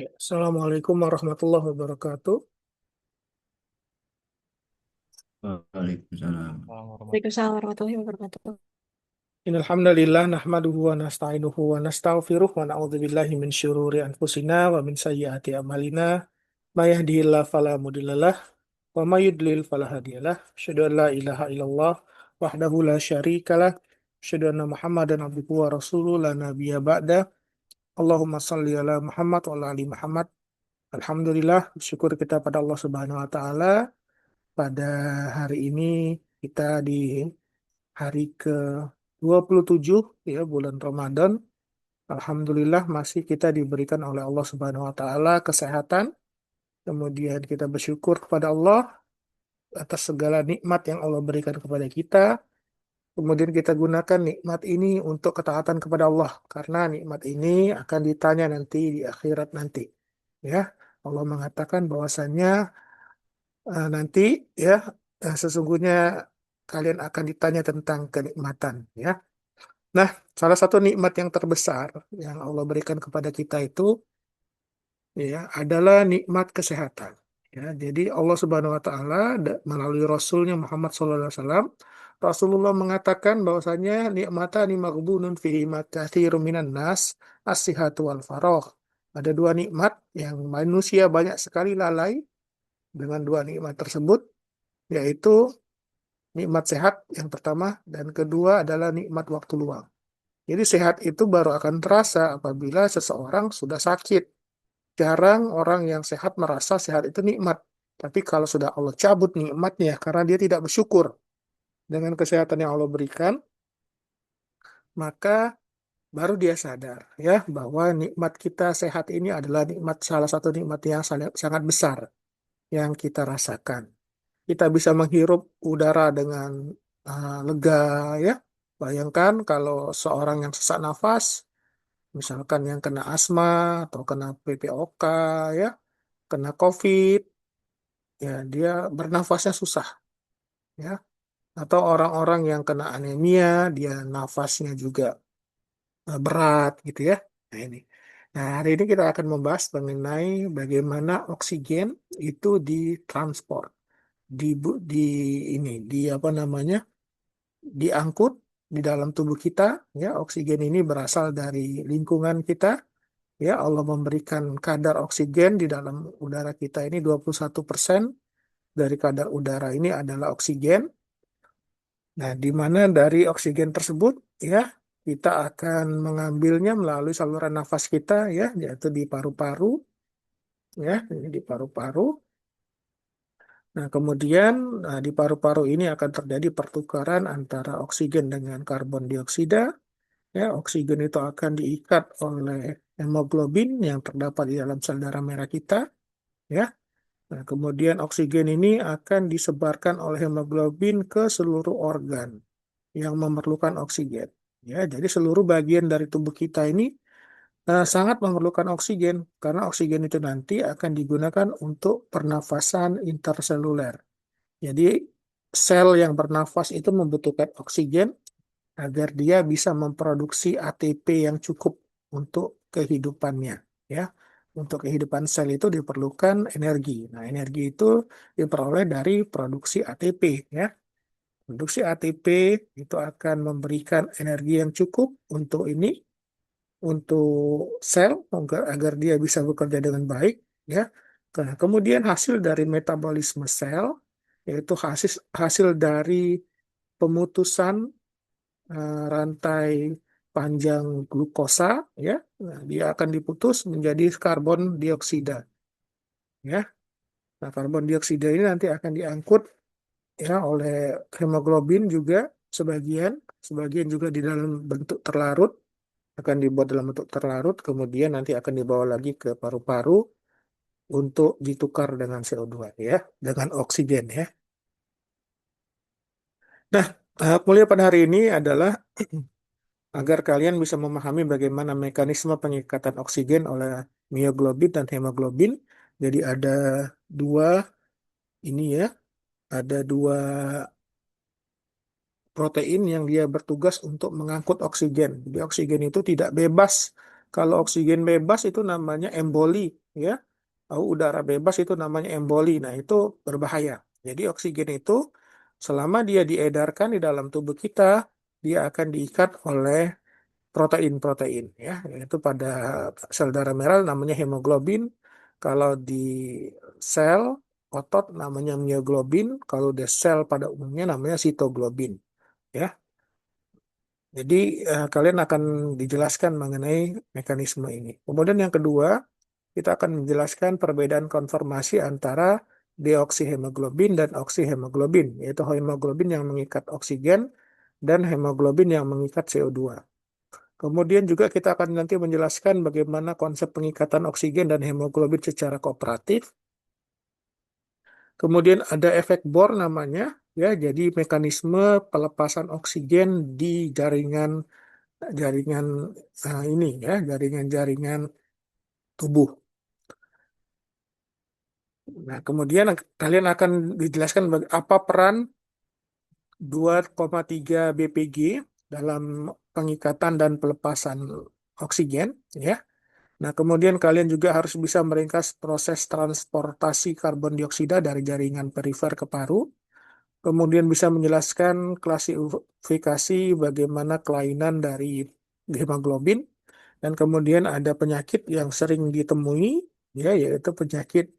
Ya, Assalamualaikum warahmatullahi wabarakatuh. Waalaikumsalam. Waalaikumsalam warahmatullahi wabarakatuh. Innal hamdalillah nahmaduhu wa nasta'inuhu wa nastaghfiruh wa na'udzu billahi min syururi anfusina wa min sayyiati a'malina. May yahdihillahu fala mudhillalah wa may yudlil fala hadiyalah. Asyhadu an la ilaha illallah wahdahu la syarikalah. Asyhadu anna Muhammadan abduhu wa rasuluhu la nabiyya ba'da. Allahumma shalli ala Muhammad wa ala ali Muhammad. Alhamdulillah, bersyukur kita pada Allah Subhanahu wa taala pada hari ini kita di hari ke-27 ya bulan Ramadan. Alhamdulillah masih kita diberikan oleh Allah Subhanahu wa taala kesehatan. Kemudian kita bersyukur kepada Allah atas segala nikmat yang Allah berikan kepada kita. Kemudian kita gunakan nikmat ini untuk ketaatan kepada Allah karena nikmat ini akan ditanya nanti di akhirat nanti. Ya, Allah mengatakan bahwasannya nanti ya sesungguhnya kalian akan ditanya tentang kenikmatan ya. Nah, salah satu nikmat yang terbesar yang Allah berikan kepada kita itu ya adalah nikmat kesehatan. Ya, jadi Allah Subhanahu wa taala melalui Rasulnya Muhammad SAW, Rasulullah mengatakan bahwasanya nikmatani maghbunun fihi ma katsirun minan nas as-sihhatu wal faragh. Ada dua nikmat yang manusia banyak sekali lalai dengan dua nikmat tersebut, yaitu nikmat sehat yang pertama dan kedua adalah nikmat waktu luang. Jadi sehat itu baru akan terasa apabila seseorang sudah sakit. Jarang orang yang sehat merasa sehat itu nikmat. Tapi kalau sudah Allah cabut nikmatnya karena dia tidak bersyukur dengan kesehatan yang Allah berikan, maka baru dia sadar ya bahwa nikmat kita sehat ini adalah nikmat salah satu nikmat yang sangat besar yang kita rasakan. Kita bisa menghirup udara dengan lega ya. Bayangkan kalau seorang yang sesak nafas, misalkan yang kena asma atau kena PPOK ya, kena COVID, ya dia bernafasnya susah ya. Atau orang-orang yang kena anemia, dia nafasnya juga berat gitu ya. Nah ini. Nah, hari ini kita akan membahas mengenai bagaimana oksigen itu ditransport, di di di apa namanya? Diangkut di dalam tubuh kita ya. Oksigen ini berasal dari lingkungan kita ya. Allah memberikan kadar oksigen di dalam udara kita ini 21% dari kadar udara ini adalah oksigen. Nah, di mana dari oksigen tersebut ya kita akan mengambilnya melalui saluran nafas kita ya, yaitu di paru-paru ya, ini di paru-paru. Nah, kemudian di paru-paru ini akan terjadi pertukaran antara oksigen dengan karbon dioksida. Ya, oksigen itu akan diikat oleh hemoglobin yang terdapat di dalam sel darah merah kita. Ya, nah, kemudian oksigen ini akan disebarkan oleh hemoglobin ke seluruh organ yang memerlukan oksigen. Ya, jadi seluruh bagian dari tubuh kita ini sangat memerlukan oksigen karena oksigen itu nanti akan digunakan untuk pernafasan interseluler. Jadi sel yang bernafas itu membutuhkan oksigen agar dia bisa memproduksi ATP yang cukup untuk kehidupannya. Ya, untuk kehidupan sel itu diperlukan energi. Nah, energi itu diperoleh dari produksi ATP. Ya, produksi ATP itu akan memberikan energi yang cukup untuk ini, untuk sel agar dia bisa bekerja dengan baik. Ya, nah, kemudian hasil dari metabolisme sel yaitu hasil hasil dari pemutusan rantai panjang glukosa ya. Nah, dia akan diputus menjadi karbon dioksida ya. Nah, karbon dioksida ini nanti akan diangkut ya oleh hemoglobin juga sebagian sebagian juga di dalam bentuk terlarut, akan dibuat dalam bentuk terlarut, kemudian nanti akan dibawa lagi ke paru-paru untuk ditukar dengan CO2 ya, dengan oksigen ya. Nah, mulia pada hari ini adalah agar kalian bisa memahami bagaimana mekanisme pengikatan oksigen oleh mioglobin dan hemoglobin. Jadi ada dua ini ya, ada dua protein yang dia bertugas untuk mengangkut oksigen. Jadi oksigen itu tidak bebas Kalau oksigen bebas itu namanya emboli, ya. Udara bebas itu namanya emboli. Nah, itu berbahaya. Jadi oksigen itu selama dia diedarkan di dalam tubuh kita, dia akan diikat oleh protein-protein, ya. Yaitu pada sel darah merah namanya hemoglobin. Kalau di sel otot namanya mioglobin. Kalau di sel pada umumnya namanya sitoglobin, ya. Jadi kalian akan dijelaskan mengenai mekanisme ini. Kemudian yang kedua, kita akan menjelaskan perbedaan konformasi antara deoksihemoglobin dan oksihemoglobin, yaitu hemoglobin yang mengikat oksigen dan hemoglobin yang mengikat CO2. Kemudian juga kita akan nanti menjelaskan bagaimana konsep pengikatan oksigen dan hemoglobin secara kooperatif. Kemudian ada efek Bohr namanya, ya, jadi mekanisme pelepasan oksigen di jaringan jaringan ini, ya, jaringan-jaringan tubuh. Nah, kemudian kalian akan dijelaskan apa peran 2,3 BPG dalam pengikatan dan pelepasan oksigen, ya. Nah, kemudian kalian juga harus bisa meringkas proses transportasi karbon dioksida dari jaringan perifer ke paru. Kemudian bisa menjelaskan klasifikasi bagaimana kelainan dari hemoglobin. Dan kemudian ada penyakit yang sering ditemui, ya, yaitu penyakit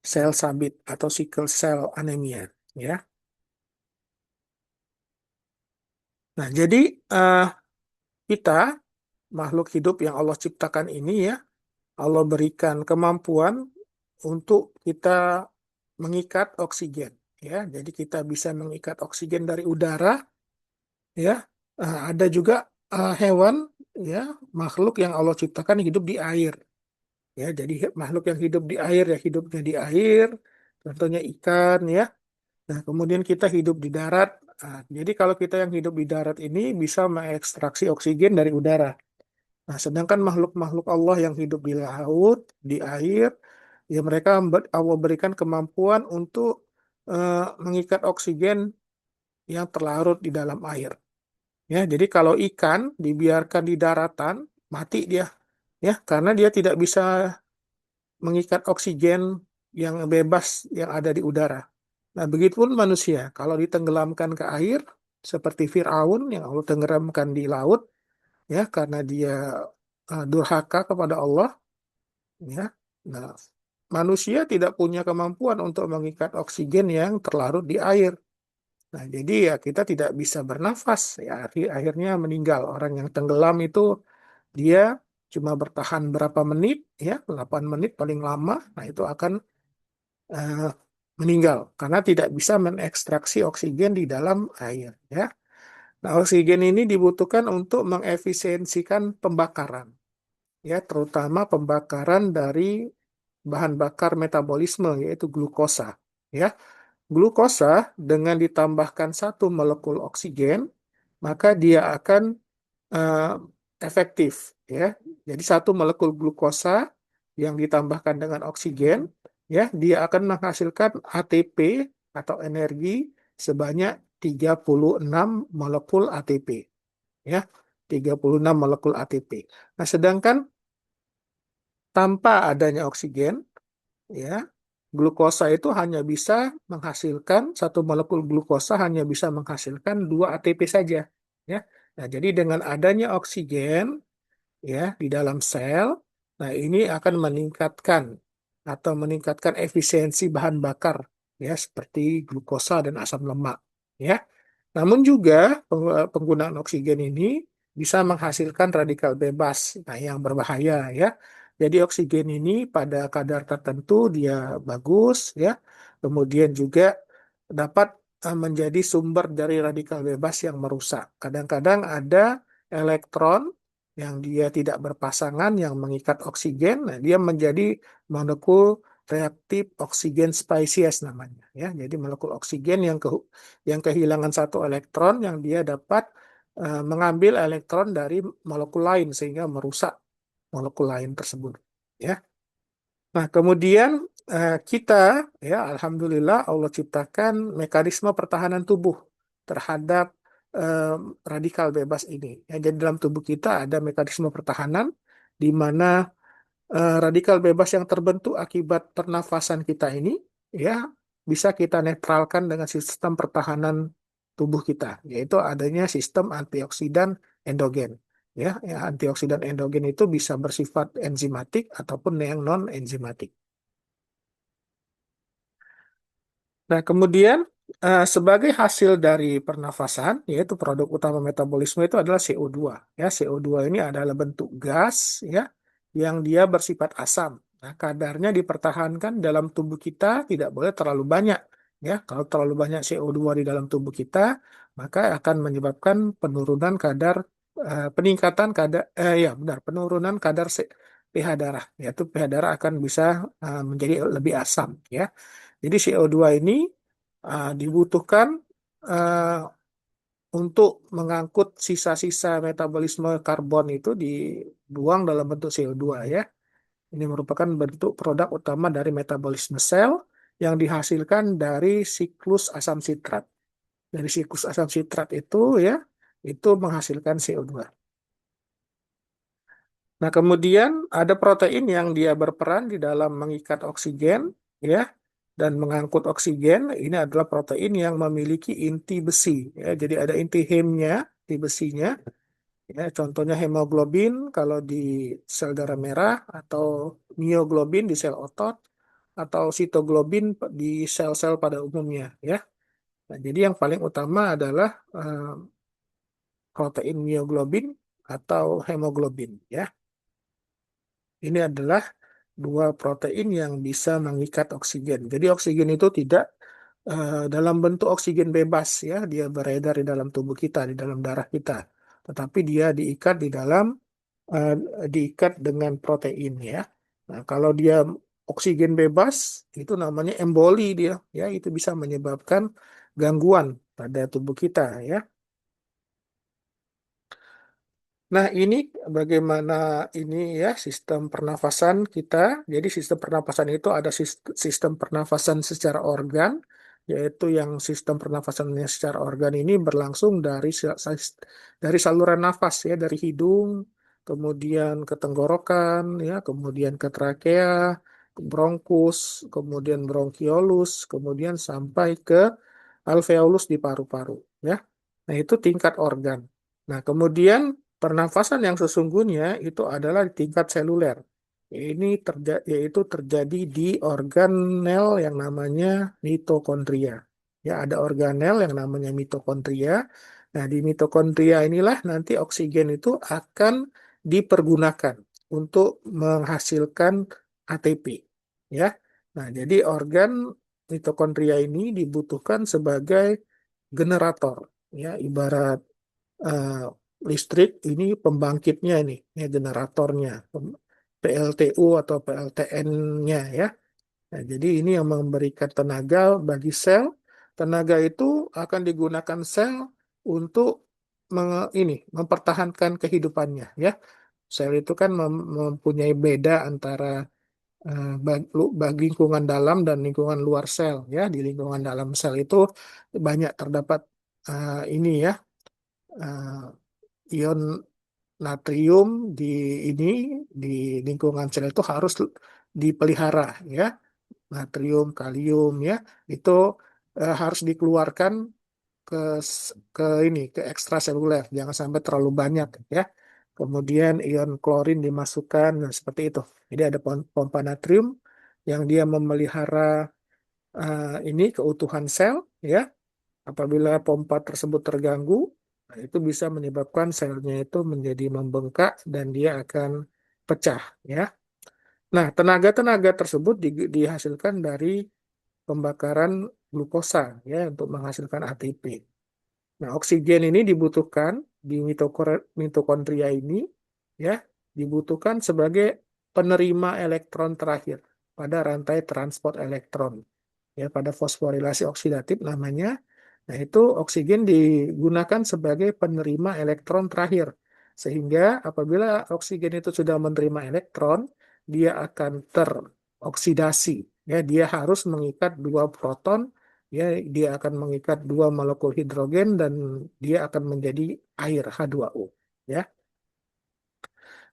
sel sabit atau sickle cell anemia, ya. Nah, jadi eh, kita makhluk hidup yang Allah ciptakan ini, ya, Allah berikan kemampuan untuk kita mengikat oksigen, ya. Jadi kita bisa mengikat oksigen dari udara, ya. Ada juga hewan, ya, makhluk yang Allah ciptakan hidup di air, ya. Jadi makhluk yang hidup di air, ya, hidupnya di air, contohnya ikan, ya. Nah, kemudian kita hidup di darat. Nah, jadi kalau kita yang hidup di darat ini bisa mengekstraksi oksigen dari udara. Nah, sedangkan makhluk-makhluk Allah yang hidup di laut, di air, ya mereka Allah berikan kemampuan untuk mengikat oksigen yang terlarut di dalam air. Ya, jadi kalau ikan dibiarkan di daratan, mati dia, ya, karena dia tidak bisa mengikat oksigen yang bebas yang ada di udara. Nah, begitupun manusia, kalau ditenggelamkan ke air, seperti Firaun yang Allah tenggelamkan di laut, ya, karena dia durhaka kepada Allah, ya. Nah, manusia tidak punya kemampuan untuk mengikat oksigen yang terlarut di air. Nah, jadi ya kita tidak bisa bernafas, ya, akhirnya meninggal. Orang yang tenggelam itu dia cuma bertahan berapa menit, ya, 8 menit paling lama, nah itu akan eh, meninggal karena tidak bisa mengekstraksi oksigen di dalam air, ya. Nah, oksigen ini dibutuhkan untuk mengefisiensikan pembakaran, ya, terutama pembakaran dari bahan bakar metabolisme yaitu glukosa, ya. Glukosa dengan ditambahkan satu molekul oksigen, maka dia akan eh, efektif, ya. Jadi satu molekul glukosa yang ditambahkan dengan oksigen, ya, dia akan menghasilkan ATP atau energi sebanyak 36 molekul ATP, ya. 36 molekul ATP. Nah, sedangkan tanpa adanya oksigen, ya, glukosa itu hanya bisa menghasilkan satu molekul glukosa hanya bisa menghasilkan 2 ATP saja, ya. Nah, jadi dengan adanya oksigen, ya, di dalam sel, nah ini akan meningkatkan efisiensi bahan bakar, ya, seperti glukosa dan asam lemak, ya. Namun juga penggunaan oksigen ini bisa menghasilkan radikal bebas, nah yang berbahaya, ya. Jadi oksigen ini pada kadar tertentu dia bagus, ya. Kemudian juga dapat menjadi sumber dari radikal bebas yang merusak. Kadang-kadang ada elektron yang dia tidak berpasangan yang mengikat oksigen, nah dia menjadi molekul reaktif oksigen spesies namanya, ya. Jadi molekul oksigen yang kehilangan satu elektron yang dia dapat mengambil elektron dari molekul lain sehingga merusak molekul lain tersebut, ya. Nah, kemudian kita, ya, alhamdulillah Allah ciptakan mekanisme pertahanan tubuh terhadap radikal bebas ini. Ya, jadi dalam tubuh kita ada mekanisme pertahanan di mana radikal bebas yang terbentuk akibat pernafasan kita ini ya bisa kita netralkan dengan sistem pertahanan tubuh kita, yaitu adanya sistem antioksidan endogen. Antioksidan endogen itu bisa bersifat enzimatik ataupun yang non enzimatik. Nah, kemudian sebagai hasil dari pernafasan, yaitu produk utama metabolisme itu adalah CO2. Ya, CO2 ini adalah bentuk gas ya yang dia bersifat asam. Nah, kadarnya dipertahankan dalam tubuh kita tidak boleh terlalu banyak. Ya, kalau terlalu banyak CO2 di dalam tubuh kita, maka akan menyebabkan penurunan kadar peningkatan kadar ya benar penurunan kadar pH darah. Yaitu pH darah akan bisa menjadi lebih asam ya. Jadi CO2 ini dibutuhkan uh, untuk mengangkut sisa-sisa metabolisme karbon itu dibuang dalam bentuk CO2 ya. Ini merupakan bentuk produk utama dari metabolisme sel yang dihasilkan dari siklus asam sitrat. Dari siklus asam sitrat itu ya, itu menghasilkan CO2. Nah, kemudian ada protein yang dia berperan di dalam mengikat oksigen, ya, dan mengangkut oksigen. Ini adalah protein yang memiliki inti besi, ya. Jadi ada inti hemnya, inti besinya, ya. Contohnya hemoglobin kalau di sel darah merah, atau mioglobin di sel otot, atau sitoglobin di sel-sel pada umumnya, ya. Nah, jadi yang paling utama adalah protein mioglobin atau hemoglobin, ya. Ini adalah dua protein yang bisa mengikat oksigen. Jadi oksigen itu tidak dalam bentuk oksigen bebas ya, dia beredar di dalam tubuh kita, di dalam darah kita. Tetapi dia eh, diikat dengan protein ya. Nah, kalau dia oksigen bebas itu namanya emboli dia ya, itu bisa menyebabkan gangguan pada tubuh kita ya. Nah, ini bagaimana ini ya sistem pernafasan kita. Jadi sistem pernafasan itu ada sistem pernafasan secara organ, yaitu yang sistem pernafasannya secara organ ini berlangsung dari saluran nafas ya, dari hidung, kemudian ke tenggorokan, ya, kemudian ke trakea, ke bronkus, kemudian bronkiolus, kemudian sampai ke alveolus di paru-paru, ya. Nah, itu tingkat organ. Nah, kemudian pernafasan yang sesungguhnya itu adalah di tingkat seluler. Yaitu terjadi di organel yang namanya mitokondria. Ya, ada organel yang namanya mitokondria. Nah, di mitokondria inilah nanti oksigen itu akan dipergunakan untuk menghasilkan ATP. Ya. Nah, jadi organ mitokondria ini dibutuhkan sebagai generator. Ya, ibarat eh, listrik ini pembangkitnya ini, ya generatornya, PLTU atau PLTN-nya ya. Nah, jadi ini yang memberikan tenaga bagi sel. Tenaga itu akan digunakan sel untuk mempertahankan kehidupannya ya. Sel itu kan mempunyai beda antara bagi lingkungan dalam dan lingkungan luar sel ya. Di lingkungan dalam sel itu banyak terdapat ini ya ion natrium di ini di lingkungan sel itu harus dipelihara ya. Natrium, kalium ya, itu harus dikeluarkan ke ke ekstraseluler, jangan sampai terlalu banyak ya. Kemudian ion klorin dimasukkan, nah, seperti itu. Jadi ada pompa natrium yang dia memelihara ini keutuhan sel ya. Apabila pompa tersebut terganggu, nah, itu bisa menyebabkan selnya itu menjadi membengkak dan dia akan pecah ya. Nah, tenaga-tenaga tersebut dihasilkan dari pembakaran glukosa ya untuk menghasilkan ATP. Nah, oksigen ini dibutuhkan di mitokondria ini ya, dibutuhkan sebagai penerima elektron terakhir pada rantai transport elektron ya, pada fosforilasi oksidatif namanya. Nah, itu oksigen digunakan sebagai penerima elektron terakhir. Sehingga apabila oksigen itu sudah menerima elektron, dia akan teroksidasi. Ya, dia harus mengikat dua proton, ya, dia akan mengikat dua molekul hidrogen dan dia akan menjadi air H2O. Ya.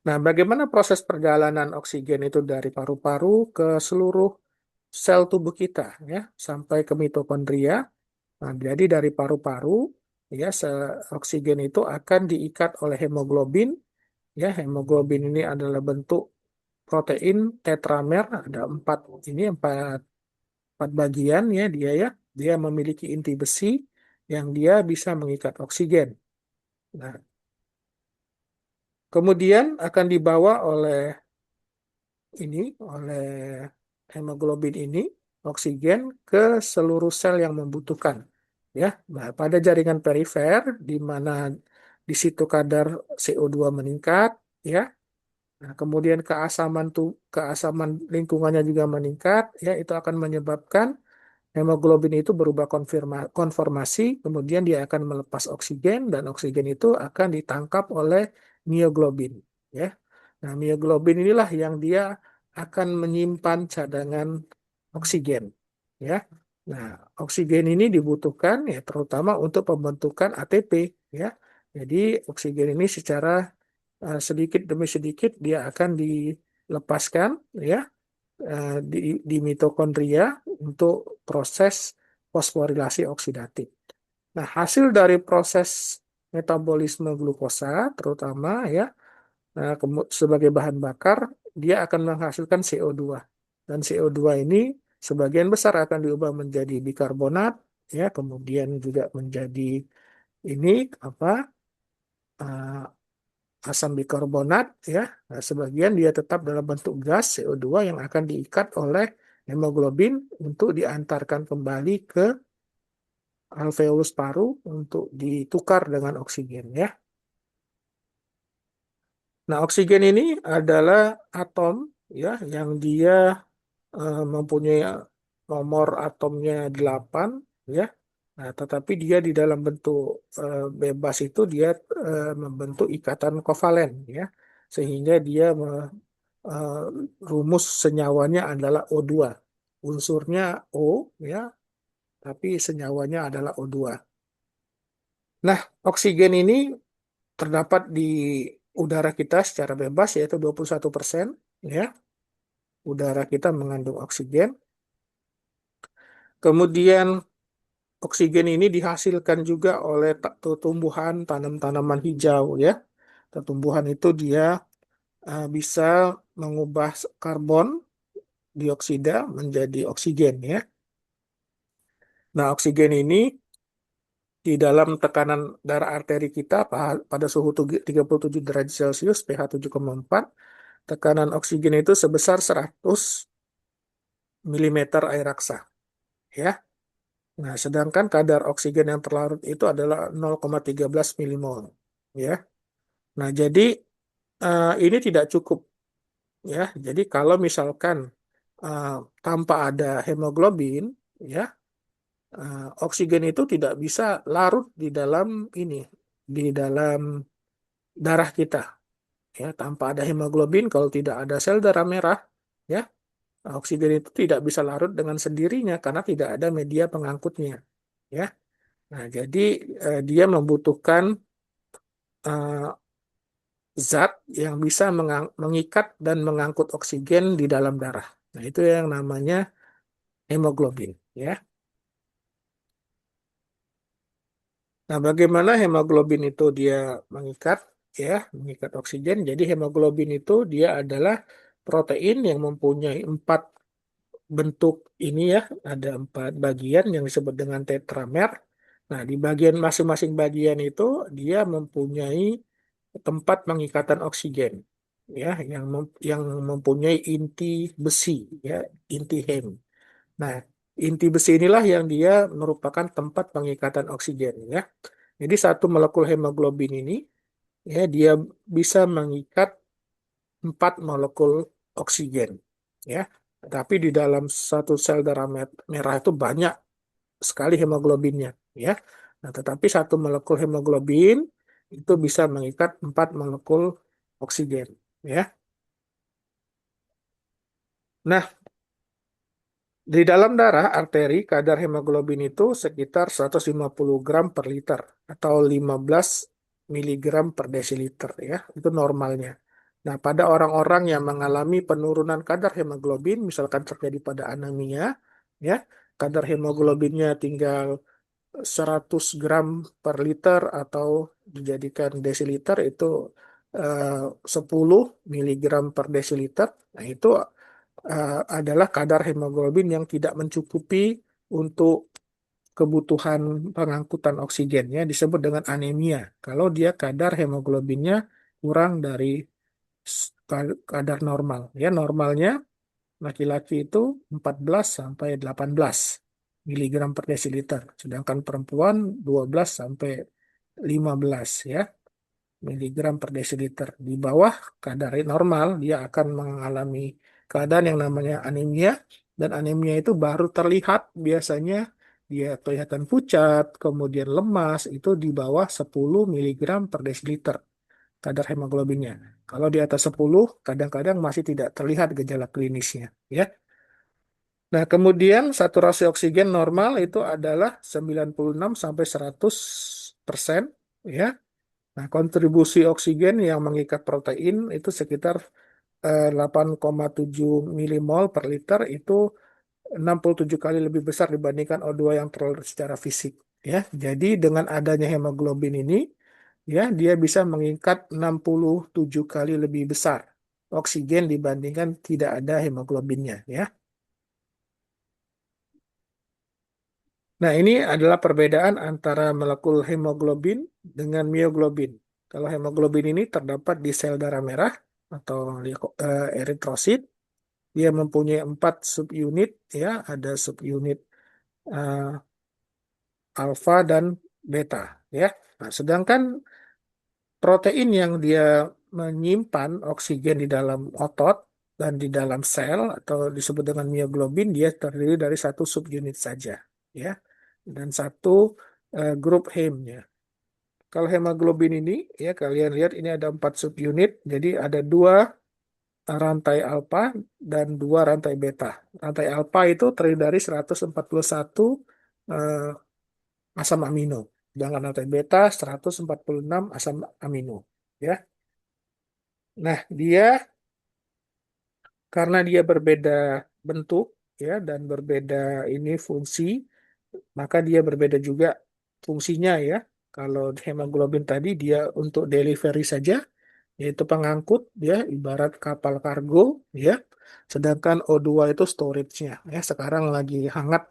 Nah, bagaimana proses perjalanan oksigen itu dari paru-paru ke seluruh sel tubuh kita ya, sampai ke mitokondria. Nah, jadi dari paru-paru ya, oksigen itu akan diikat oleh hemoglobin. Ya, hemoglobin ini adalah bentuk protein tetramer, ada empat bagian ya dia ya. Dia memiliki inti besi yang dia bisa mengikat oksigen. Nah, kemudian akan dibawa oleh hemoglobin ini oksigen ke seluruh sel yang membutuhkan. Ya, nah, pada jaringan perifer di mana di situ kadar CO2 meningkat, ya. Nah, kemudian keasaman lingkungannya juga meningkat, ya, itu akan menyebabkan hemoglobin itu berubah konformasi, kemudian dia akan melepas oksigen dan oksigen itu akan ditangkap oleh mioglobin, ya. Nah, mioglobin inilah yang dia akan menyimpan cadangan oksigen, ya. Nah, oksigen ini dibutuhkan ya terutama untuk pembentukan ATP, ya. Jadi oksigen ini secara sedikit demi sedikit dia akan dilepaskan, ya, di mitokondria untuk proses fosforilasi oksidatif. Nah, hasil dari proses metabolisme glukosa terutama ya, sebagai bahan bakar dia akan menghasilkan CO2. Dan CO2 ini sebagian besar akan diubah menjadi bikarbonat ya, kemudian juga menjadi ini apa? eh, asam bikarbonat ya. Nah, sebagian dia tetap dalam bentuk gas CO2 yang akan diikat oleh hemoglobin untuk diantarkan kembali ke alveolus paru untuk ditukar dengan oksigen ya. Nah, oksigen ini adalah atom ya yang dia mempunyai nomor atomnya 8 ya. Nah, tetapi dia di dalam bentuk bebas itu dia membentuk ikatan kovalen ya. Sehingga dia eh, rumus senyawanya adalah O2. Unsurnya O ya, tapi senyawanya adalah O2. Nah, oksigen ini terdapat di udara kita secara bebas yaitu 21% ya. Udara kita mengandung oksigen. Kemudian oksigen ini dihasilkan juga oleh tumbuhan tanam-tanaman hijau ya. Tumbuhan itu dia bisa mengubah karbon dioksida menjadi oksigen ya. Nah, oksigen ini di dalam tekanan darah arteri kita pada suhu 37 derajat Celcius, pH 7,4, tekanan oksigen itu sebesar 100 milimeter air raksa. Ya. Nah, sedangkan kadar oksigen yang terlarut itu adalah 0,13 milimol. Ya. Nah, jadi ini tidak cukup. Ya. Jadi kalau misalkan eh, tanpa ada hemoglobin, ya, oksigen itu tidak bisa larut di dalam ini, di dalam darah kita. Ya, tanpa ada hemoglobin, kalau tidak ada sel darah merah, ya, oksigen itu tidak bisa larut dengan sendirinya karena tidak ada media pengangkutnya. Ya, nah jadi dia membutuhkan eh, zat yang bisa mengikat dan mengangkut oksigen di dalam darah. Nah, itu yang namanya hemoglobin. Ya, nah bagaimana hemoglobin itu dia mengikat? Ya, mengikat oksigen. Jadi hemoglobin itu dia adalah protein yang mempunyai empat bentuk ini ya, ada empat bagian yang disebut dengan tetramer. Nah, di bagian masing-masing bagian itu dia mempunyai tempat pengikatan oksigen, ya, yang mempunyai inti besi, ya, inti Hem. Nah, inti besi inilah yang dia merupakan tempat pengikatan oksigen, ya. Jadi satu molekul hemoglobin ini, ya, dia bisa mengikat 4 molekul oksigen, ya. Tapi di dalam satu sel darah merah itu banyak sekali hemoglobinnya, ya. Nah, tetapi satu molekul hemoglobin itu bisa mengikat 4 molekul oksigen, ya. Nah, di dalam darah arteri kadar hemoglobin itu sekitar 150 gram per liter atau 15 miligram per desiliter, ya. Itu normalnya. Nah, pada orang-orang yang mengalami penurunan kadar hemoglobin, misalkan terjadi pada anemia, ya, kadar hemoglobinnya tinggal 100 gram per liter atau dijadikan desiliter itu eh, 10 miligram per desiliter. Nah, itu adalah kadar hemoglobin yang tidak mencukupi untuk kebutuhan pengangkutan oksigennya disebut dengan anemia. Kalau dia kadar hemoglobinnya kurang dari kadar normal. Ya, normalnya laki-laki itu 14 sampai 18 miligram per desiliter, sedangkan perempuan 12 sampai 15 ya miligram per desiliter. Di bawah kadar normal dia akan mengalami keadaan yang namanya anemia, dan anemia itu baru terlihat biasanya dia kelihatan pucat, kemudian lemas itu di bawah 10 miligram per desiliter kadar hemoglobinnya. Kalau di atas 10, kadang-kadang masih tidak terlihat gejala klinisnya, ya. Nah, kemudian saturasi oksigen normal itu adalah 96 sampai 100%, ya. Nah, kontribusi oksigen yang mengikat protein itu sekitar 8,7 milimol per liter, itu 67 kali lebih besar dibandingkan O2 yang terlalu secara fisik, ya. Jadi dengan adanya hemoglobin ini, ya, dia bisa mengikat 67 kali lebih besar oksigen dibandingkan tidak ada hemoglobinnya, ya. Nah, ini adalah perbedaan antara molekul hemoglobin dengan mioglobin. Kalau hemoglobin ini terdapat di sel darah merah atau eritrosit, dia mempunyai 4 subunit, ya, ada subunit eh, alfa dan beta, ya. Nah, sedangkan protein yang dia menyimpan oksigen di dalam otot dan di dalam sel atau disebut dengan mioglobin, dia terdiri dari satu subunit saja, ya, dan satu grup hemnya. Kalau hemoglobin ini, ya, kalian lihat ini ada 4 subunit, jadi ada dua rantai alfa dan dua rantai beta. Rantai alfa itu terdiri dari 141 eh, asam amino, sedangkan rantai beta 146 asam amino. Ya, nah dia karena dia berbeda bentuk, ya, dan berbeda ini fungsi, maka dia berbeda juga fungsinya, ya. Kalau hemoglobin tadi dia untuk delivery saja, yaitu pengangkut, ya, ibarat kapal kargo, ya. Sedangkan O2 itu storage-nya, ya. Sekarang lagi hangat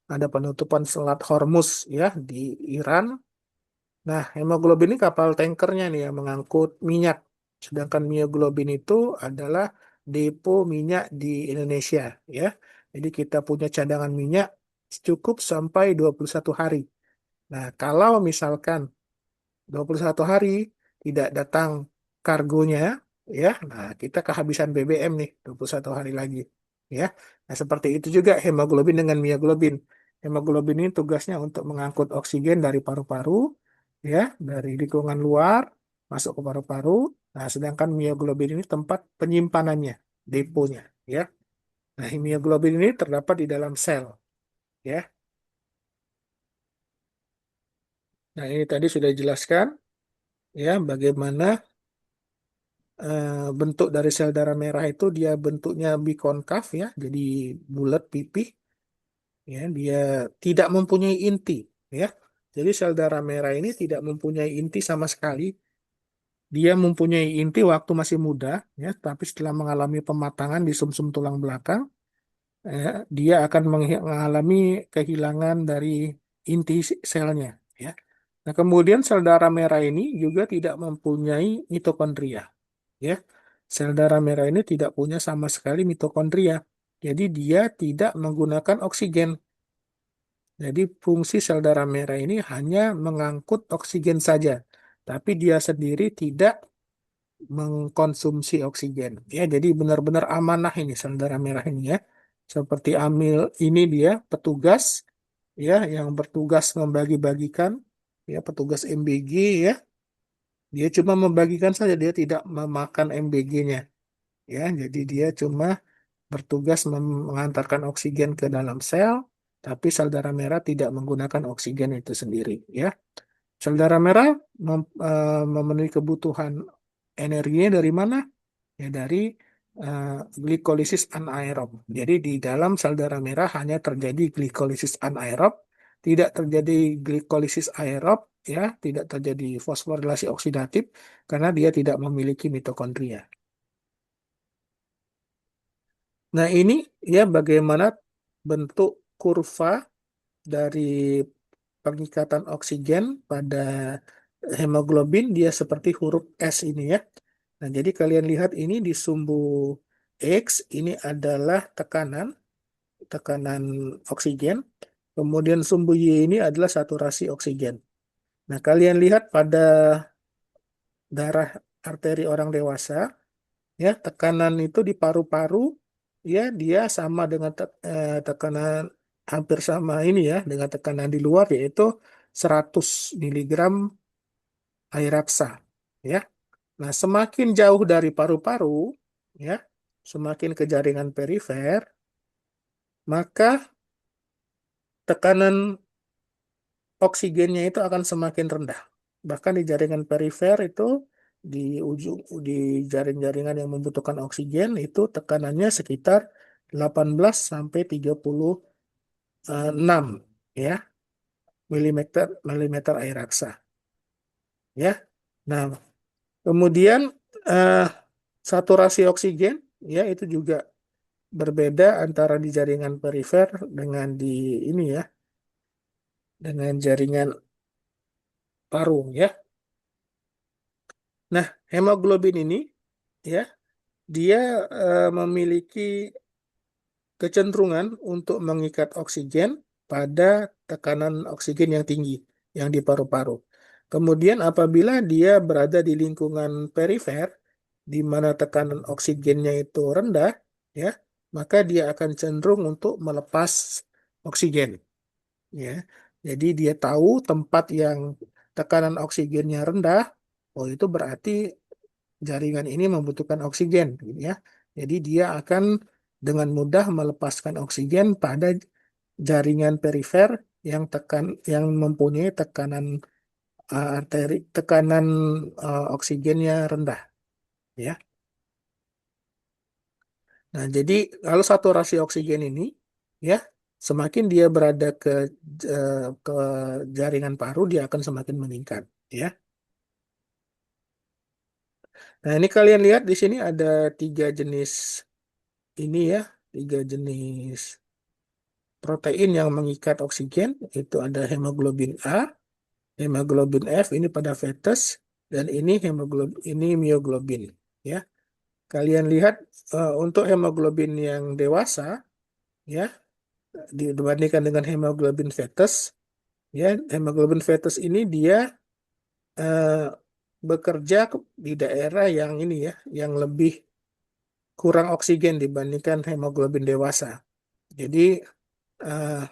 ada penutupan Selat Hormuz, ya, di Iran. Nah, hemoglobin ini kapal tankernya nih yang mengangkut minyak. Sedangkan mioglobin itu adalah depo minyak di Indonesia, ya. Jadi kita punya cadangan minyak cukup sampai 21 hari. Nah, kalau misalkan 21 hari tidak datang kargonya, ya, nah kita kehabisan BBM nih 21 hari lagi, ya. Nah, seperti itu juga hemoglobin dengan mioglobin. Hemoglobin ini tugasnya untuk mengangkut oksigen dari paru-paru, ya, dari lingkungan luar masuk ke paru-paru. Nah, sedangkan mioglobin ini tempat penyimpanannya, deponya, ya. Nah, mioglobin ini terdapat di dalam sel, ya. Nah, ini tadi sudah dijelaskan, ya, bagaimana bentuk dari sel darah merah itu dia bentuknya bikonkav, ya, jadi bulat pipih, ya, dia tidak mempunyai inti, ya. Jadi sel darah merah ini tidak mempunyai inti sama sekali. Dia mempunyai inti waktu masih muda, ya, tapi setelah mengalami pematangan di sumsum tulang belakang, dia akan mengalami kehilangan dari inti selnya, ya. Nah, kemudian sel darah merah ini juga tidak mempunyai mitokondria. Ya, sel darah merah ini tidak punya sama sekali mitokondria. Jadi dia tidak menggunakan oksigen. Jadi fungsi sel darah merah ini hanya mengangkut oksigen saja, tapi dia sendiri tidak mengkonsumsi oksigen. Ya, jadi benar-benar amanah ini sel darah merah ini, ya. Seperti amil ini dia petugas, ya, yang bertugas membagi-bagikan, ya, petugas MBG, ya. Dia cuma membagikan saja, dia tidak memakan MBG-nya. Ya, jadi dia cuma bertugas mengantarkan oksigen ke dalam sel, tapi sel darah merah tidak menggunakan oksigen itu sendiri, ya. Sel darah merah memenuhi kebutuhan energinya dari mana? ya dari eh, glikolisis anaerob. Jadi di dalam sel darah merah hanya terjadi glikolisis anaerob, tidak terjadi glikolisis aerob, ya, tidak terjadi fosforilasi oksidatif karena dia tidak memiliki mitokondria. Nah, ini ya bagaimana bentuk kurva dari pengikatan oksigen pada hemoglobin, dia seperti huruf S ini ya. Nah, jadi kalian lihat ini di sumbu X ini adalah tekanan, tekanan oksigen. Kemudian sumbu Y ini adalah saturasi oksigen. Nah, kalian lihat pada darah arteri orang dewasa, ya, tekanan itu di paru-paru, ya, dia sama dengan tekanan, hampir sama ini ya dengan tekanan di luar, yaitu 100 miligram air raksa, ya. Nah, semakin jauh dari paru-paru, ya, semakin ke jaringan perifer, maka tekanan oksigennya itu akan semakin rendah. Bahkan di jaringan perifer itu, di ujung, di jaring-jaringan yang membutuhkan oksigen itu tekanannya sekitar 18 sampai 36 ya milimeter air raksa, ya. Nah, kemudian eh, saturasi oksigen, ya, itu juga berbeda antara di jaringan perifer dengan di ini ya, dengan jaringan paru ya. Nah, hemoglobin ini, ya, dia memiliki kecenderungan untuk mengikat oksigen pada tekanan oksigen yang tinggi yang di paru-paru. Kemudian apabila dia berada di lingkungan perifer di mana tekanan oksigennya itu rendah, ya, maka dia akan cenderung untuk melepas oksigen, ya. Jadi dia tahu tempat yang tekanan oksigennya rendah, oh itu berarti jaringan ini membutuhkan oksigen, gitu ya. Jadi dia akan dengan mudah melepaskan oksigen pada jaringan perifer yang mempunyai tekanan arteri, tekanan oksigennya rendah, ya. Nah, jadi kalau saturasi oksigen ini, ya, semakin dia berada ke jaringan paru, dia akan semakin meningkat, ya. Nah, ini kalian lihat di sini ada tiga jenis ini ya, tiga jenis protein yang mengikat oksigen. Itu ada hemoglobin A, hemoglobin F ini pada fetus, dan ini hemoglobin, ini mioglobin, ya. Kalian lihat untuk hemoglobin yang dewasa, ya, dibandingkan dengan hemoglobin fetus, ya, hemoglobin fetus ini dia eh, bekerja di daerah yang ini ya, yang lebih kurang oksigen dibandingkan hemoglobin dewasa. Jadi eh,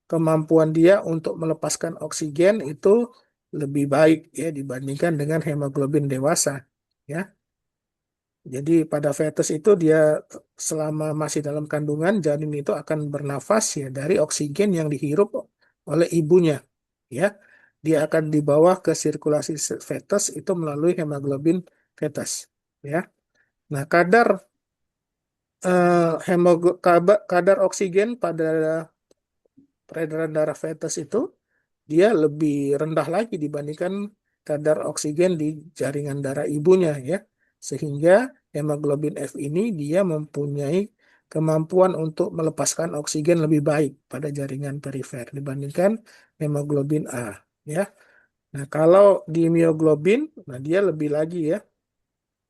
kemampuan dia untuk melepaskan oksigen itu lebih baik ya dibandingkan dengan hemoglobin dewasa, ya. Jadi pada fetus itu dia selama masih dalam kandungan, janin itu akan bernafas ya dari oksigen yang dihirup oleh ibunya, ya. Dia akan dibawa ke sirkulasi fetus itu melalui hemoglobin fetus, ya. Nah, kadar oksigen pada peredaran darah fetus itu dia lebih rendah lagi dibandingkan kadar oksigen di jaringan darah ibunya, ya. Sehingga hemoglobin F ini dia mempunyai kemampuan untuk melepaskan oksigen lebih baik pada jaringan perifer dibandingkan hemoglobin A, ya. Nah, kalau di mioglobin, nah dia lebih lagi ya,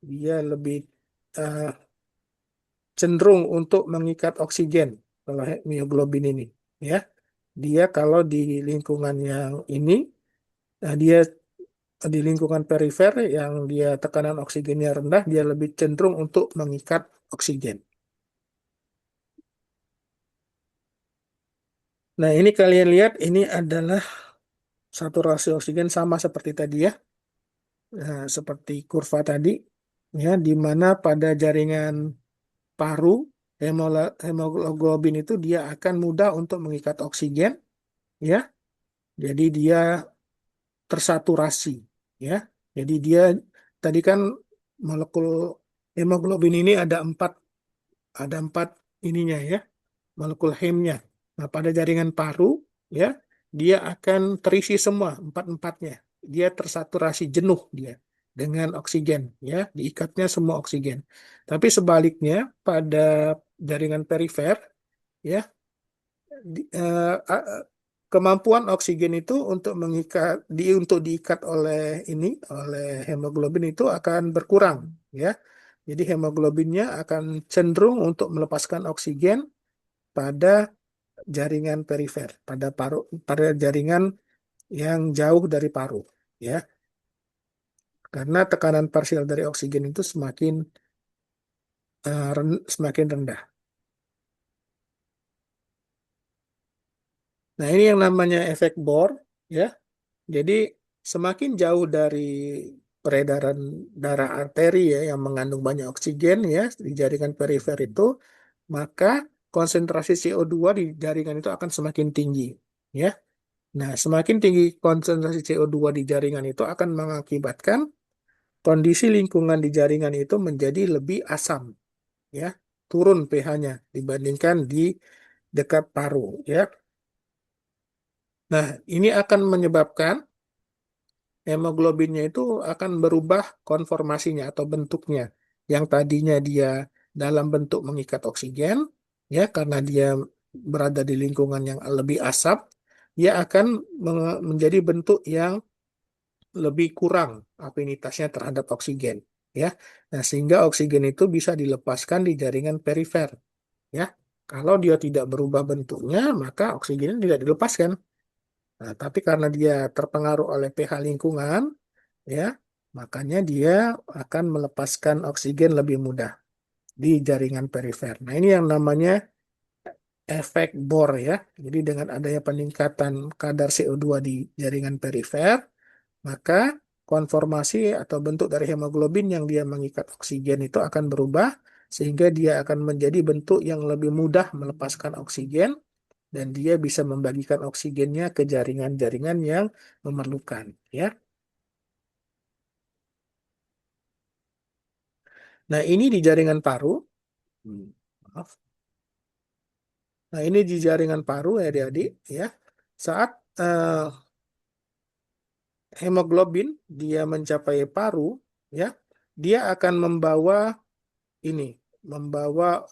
dia lebih eh, cenderung untuk mengikat oksigen kalau mioglobin ini, ya. Dia kalau di lingkungan yang ini, nah dia di lingkungan perifer yang dia tekanan oksigennya rendah, dia lebih cenderung untuk mengikat oksigen. Nah, ini kalian lihat, ini adalah saturasi oksigen sama seperti tadi ya. Nah, seperti kurva tadi, ya, di mana pada jaringan paru, hemoglobin itu dia akan mudah untuk mengikat oksigen, ya. Jadi dia tersaturasi, ya. Jadi dia tadi kan molekul Hemoglobin ini ada empat ininya ya, molekul hemnya. Nah, pada jaringan paru ya, dia akan terisi semua empat-empatnya. Dia tersaturasi jenuh dia dengan oksigen ya, diikatnya semua oksigen. Tapi sebaliknya pada jaringan perifer ya, kemampuan oksigen itu untuk diikat oleh oleh hemoglobin itu akan berkurang ya. Jadi hemoglobinnya akan cenderung untuk melepaskan oksigen pada jaringan perifer, pada jaringan yang jauh dari paru, ya. Karena tekanan parsial dari oksigen itu semakin rendah. Nah, ini yang namanya efek Bohr, ya. Jadi semakin jauh dari peredaran darah arteri ya yang mengandung banyak oksigen ya di jaringan perifer itu, maka konsentrasi CO2 di jaringan itu akan semakin tinggi, ya. Nah, semakin tinggi konsentrasi CO2 di jaringan itu akan mengakibatkan kondisi lingkungan di jaringan itu menjadi lebih asam, ya, turun pH-nya dibandingkan di dekat paru, ya. Nah, ini akan menyebabkan hemoglobinnya itu akan berubah konformasinya atau bentuknya. Yang tadinya dia dalam bentuk mengikat oksigen, ya, karena dia berada di lingkungan yang lebih asam, dia akan menjadi bentuk yang lebih kurang afinitasnya terhadap oksigen, ya. Nah, sehingga oksigen itu bisa dilepaskan di jaringan perifer, ya. Kalau dia tidak berubah bentuknya, maka oksigen tidak dilepaskan. Nah, tapi karena dia terpengaruh oleh pH lingkungan, ya, makanya dia akan melepaskan oksigen lebih mudah di jaringan perifer. Nah, ini yang namanya efek Bohr ya. Jadi dengan adanya peningkatan kadar CO2 di jaringan perifer, maka konformasi atau bentuk dari hemoglobin yang dia mengikat oksigen itu akan berubah sehingga dia akan menjadi bentuk yang lebih mudah melepaskan oksigen dan dia bisa membagikan oksigennya ke jaringan-jaringan yang memerlukan ya. Nah, ini di jaringan paru. Maaf. Nah, ini di jaringan paru ya adik-adik ya. Saat eh, hemoglobin dia mencapai paru ya, dia akan ini membawa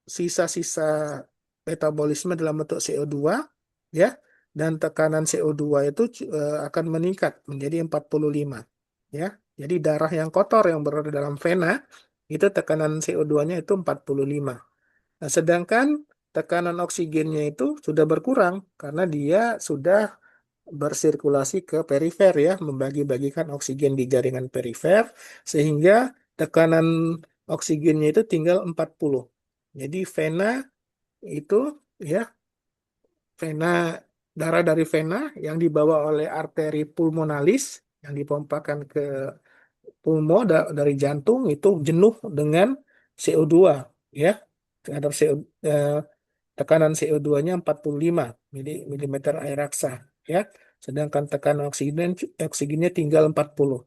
sisa-sisa metabolisme dalam bentuk CO2 ya, dan tekanan CO2 itu akan meningkat menjadi 45 ya. Jadi darah yang kotor yang berada dalam vena itu tekanan CO2-nya itu 45. Nah, sedangkan tekanan oksigennya itu sudah berkurang karena dia sudah bersirkulasi ke perifer ya, membagi-bagikan oksigen di jaringan perifer sehingga tekanan oksigennya itu tinggal 40. Jadi vena itu ya, vena darah dari vena yang dibawa oleh arteri pulmonalis yang dipompakan ke dari jantung itu jenuh dengan CO2 ya. Terhadap CO, eh, tekanan CO2-nya 45 milimeter air raksa ya. Sedangkan tekanan oksigennya tinggal 40.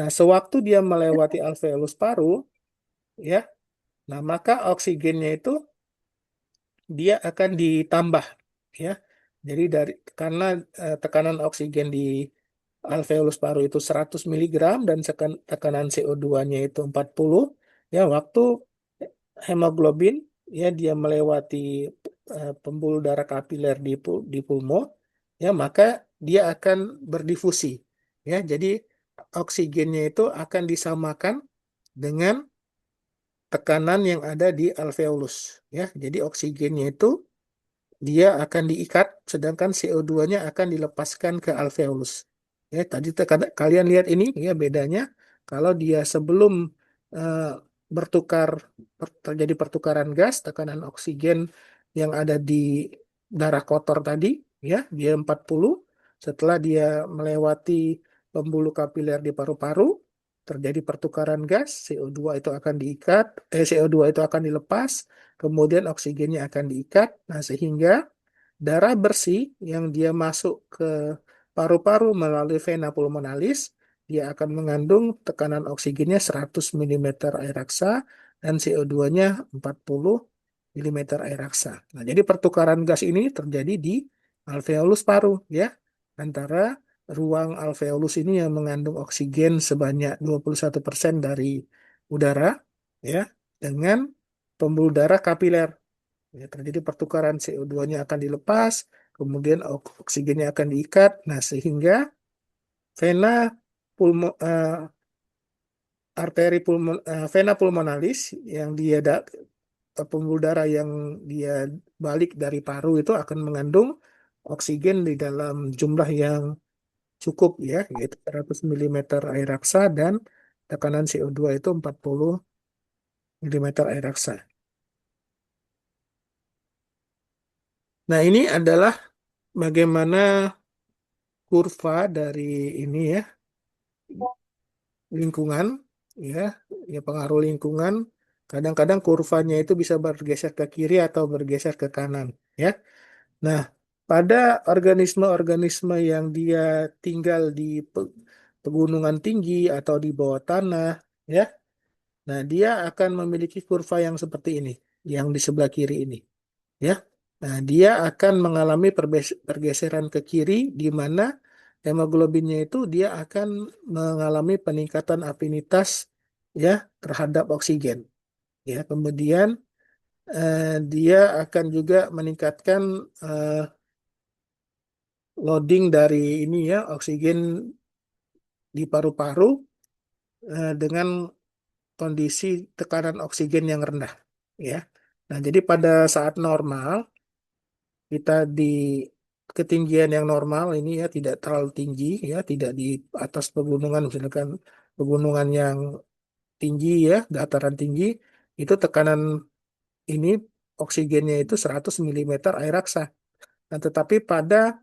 Nah, sewaktu dia melewati alveolus paru ya, nah maka oksigennya itu dia akan ditambah ya. Jadi karena tekanan oksigen di alveolus paru itu 100 miligram dan tekanan CO2-nya itu 40 ya, waktu hemoglobin ya dia melewati pembuluh darah kapiler di pulmo ya, maka dia akan berdifusi ya. Jadi oksigennya itu akan disamakan dengan tekanan yang ada di alveolus ya. Jadi oksigennya itu dia akan diikat, sedangkan CO2-nya akan dilepaskan ke alveolus. Ya, tadi kalian lihat ini ya bedanya kalau dia sebelum eh, bertukar terjadi pertukaran gas, tekanan oksigen yang ada di darah kotor tadi ya, dia 40. Setelah dia melewati pembuluh kapiler di paru-paru, terjadi pertukaran gas, CO2 itu akan CO2 itu akan dilepas, kemudian oksigennya akan diikat. Nah, sehingga darah bersih yang dia masuk ke paru-paru melalui vena pulmonalis dia akan mengandung tekanan oksigennya 100 milimeter air raksa dan CO2-nya 40 milimeter air raksa. Nah, jadi pertukaran gas ini terjadi di alveolus paru ya, antara ruang alveolus ini yang mengandung oksigen sebanyak 21% dari udara ya dengan pembuluh darah kapiler. Ya, terjadi pertukaran CO2-nya akan dilepas, kemudian oksigennya akan diikat. Nah, sehingga vena pulmo, vena pulmonalis yang dia pembuluh darah yang dia balik dari paru itu akan mengandung oksigen di dalam jumlah yang cukup ya, yaitu 100 milimeter air raksa dan tekanan CO2 itu 40 milimeter air raksa. Nah, ini adalah bagaimana kurva dari ini ya, lingkungan ya, ya pengaruh lingkungan. Kadang-kadang kurvanya itu bisa bergeser ke kiri atau bergeser ke kanan ya. Nah, pada organisme-organisme yang dia tinggal di pegunungan tinggi atau di bawah tanah ya. Nah, dia akan memiliki kurva yang seperti ini, yang di sebelah kiri ini ya. Nah, dia akan mengalami pergeseran ke kiri di mana hemoglobinnya itu dia akan mengalami peningkatan afinitas ya terhadap oksigen. Ya, kemudian dia akan juga meningkatkan eh, loading dari ini ya oksigen di paru-paru dengan kondisi tekanan oksigen yang rendah. Ya, nah jadi pada saat normal kita di ketinggian yang normal ini ya tidak terlalu tinggi ya tidak di atas pegunungan misalkan pegunungan yang tinggi ya dataran tinggi itu tekanan ini oksigennya itu 100 milimeter air raksa. Nah, tetapi pada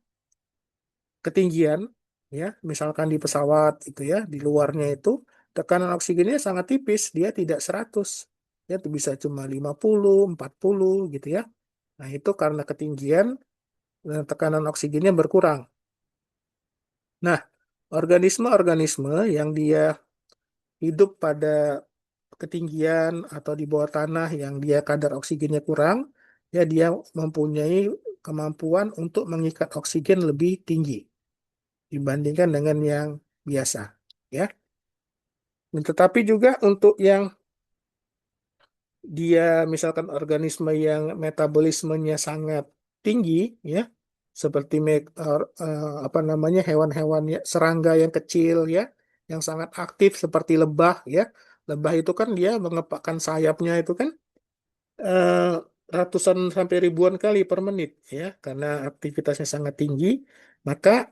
ketinggian ya misalkan di pesawat itu ya di luarnya itu tekanan oksigennya sangat tipis dia tidak 100 ya itu bisa cuma 50 40 gitu ya. Nah, itu karena ketinggian tekanan oksigennya berkurang. Nah, organisme-organisme yang dia hidup pada ketinggian atau di bawah tanah yang dia kadar oksigennya kurang, ya dia mempunyai kemampuan untuk mengikat oksigen lebih tinggi dibandingkan dengan yang biasa, ya. Tetapi juga untuk yang dia misalkan organisme yang metabolismenya sangat tinggi, ya, seperti apa namanya hewan-hewan ya, serangga yang kecil, ya, yang sangat aktif seperti lebah, ya. Lebah itu kan dia mengepakkan sayapnya itu kan eh, ratusan sampai ribuan kali per menit ya karena aktivitasnya sangat tinggi maka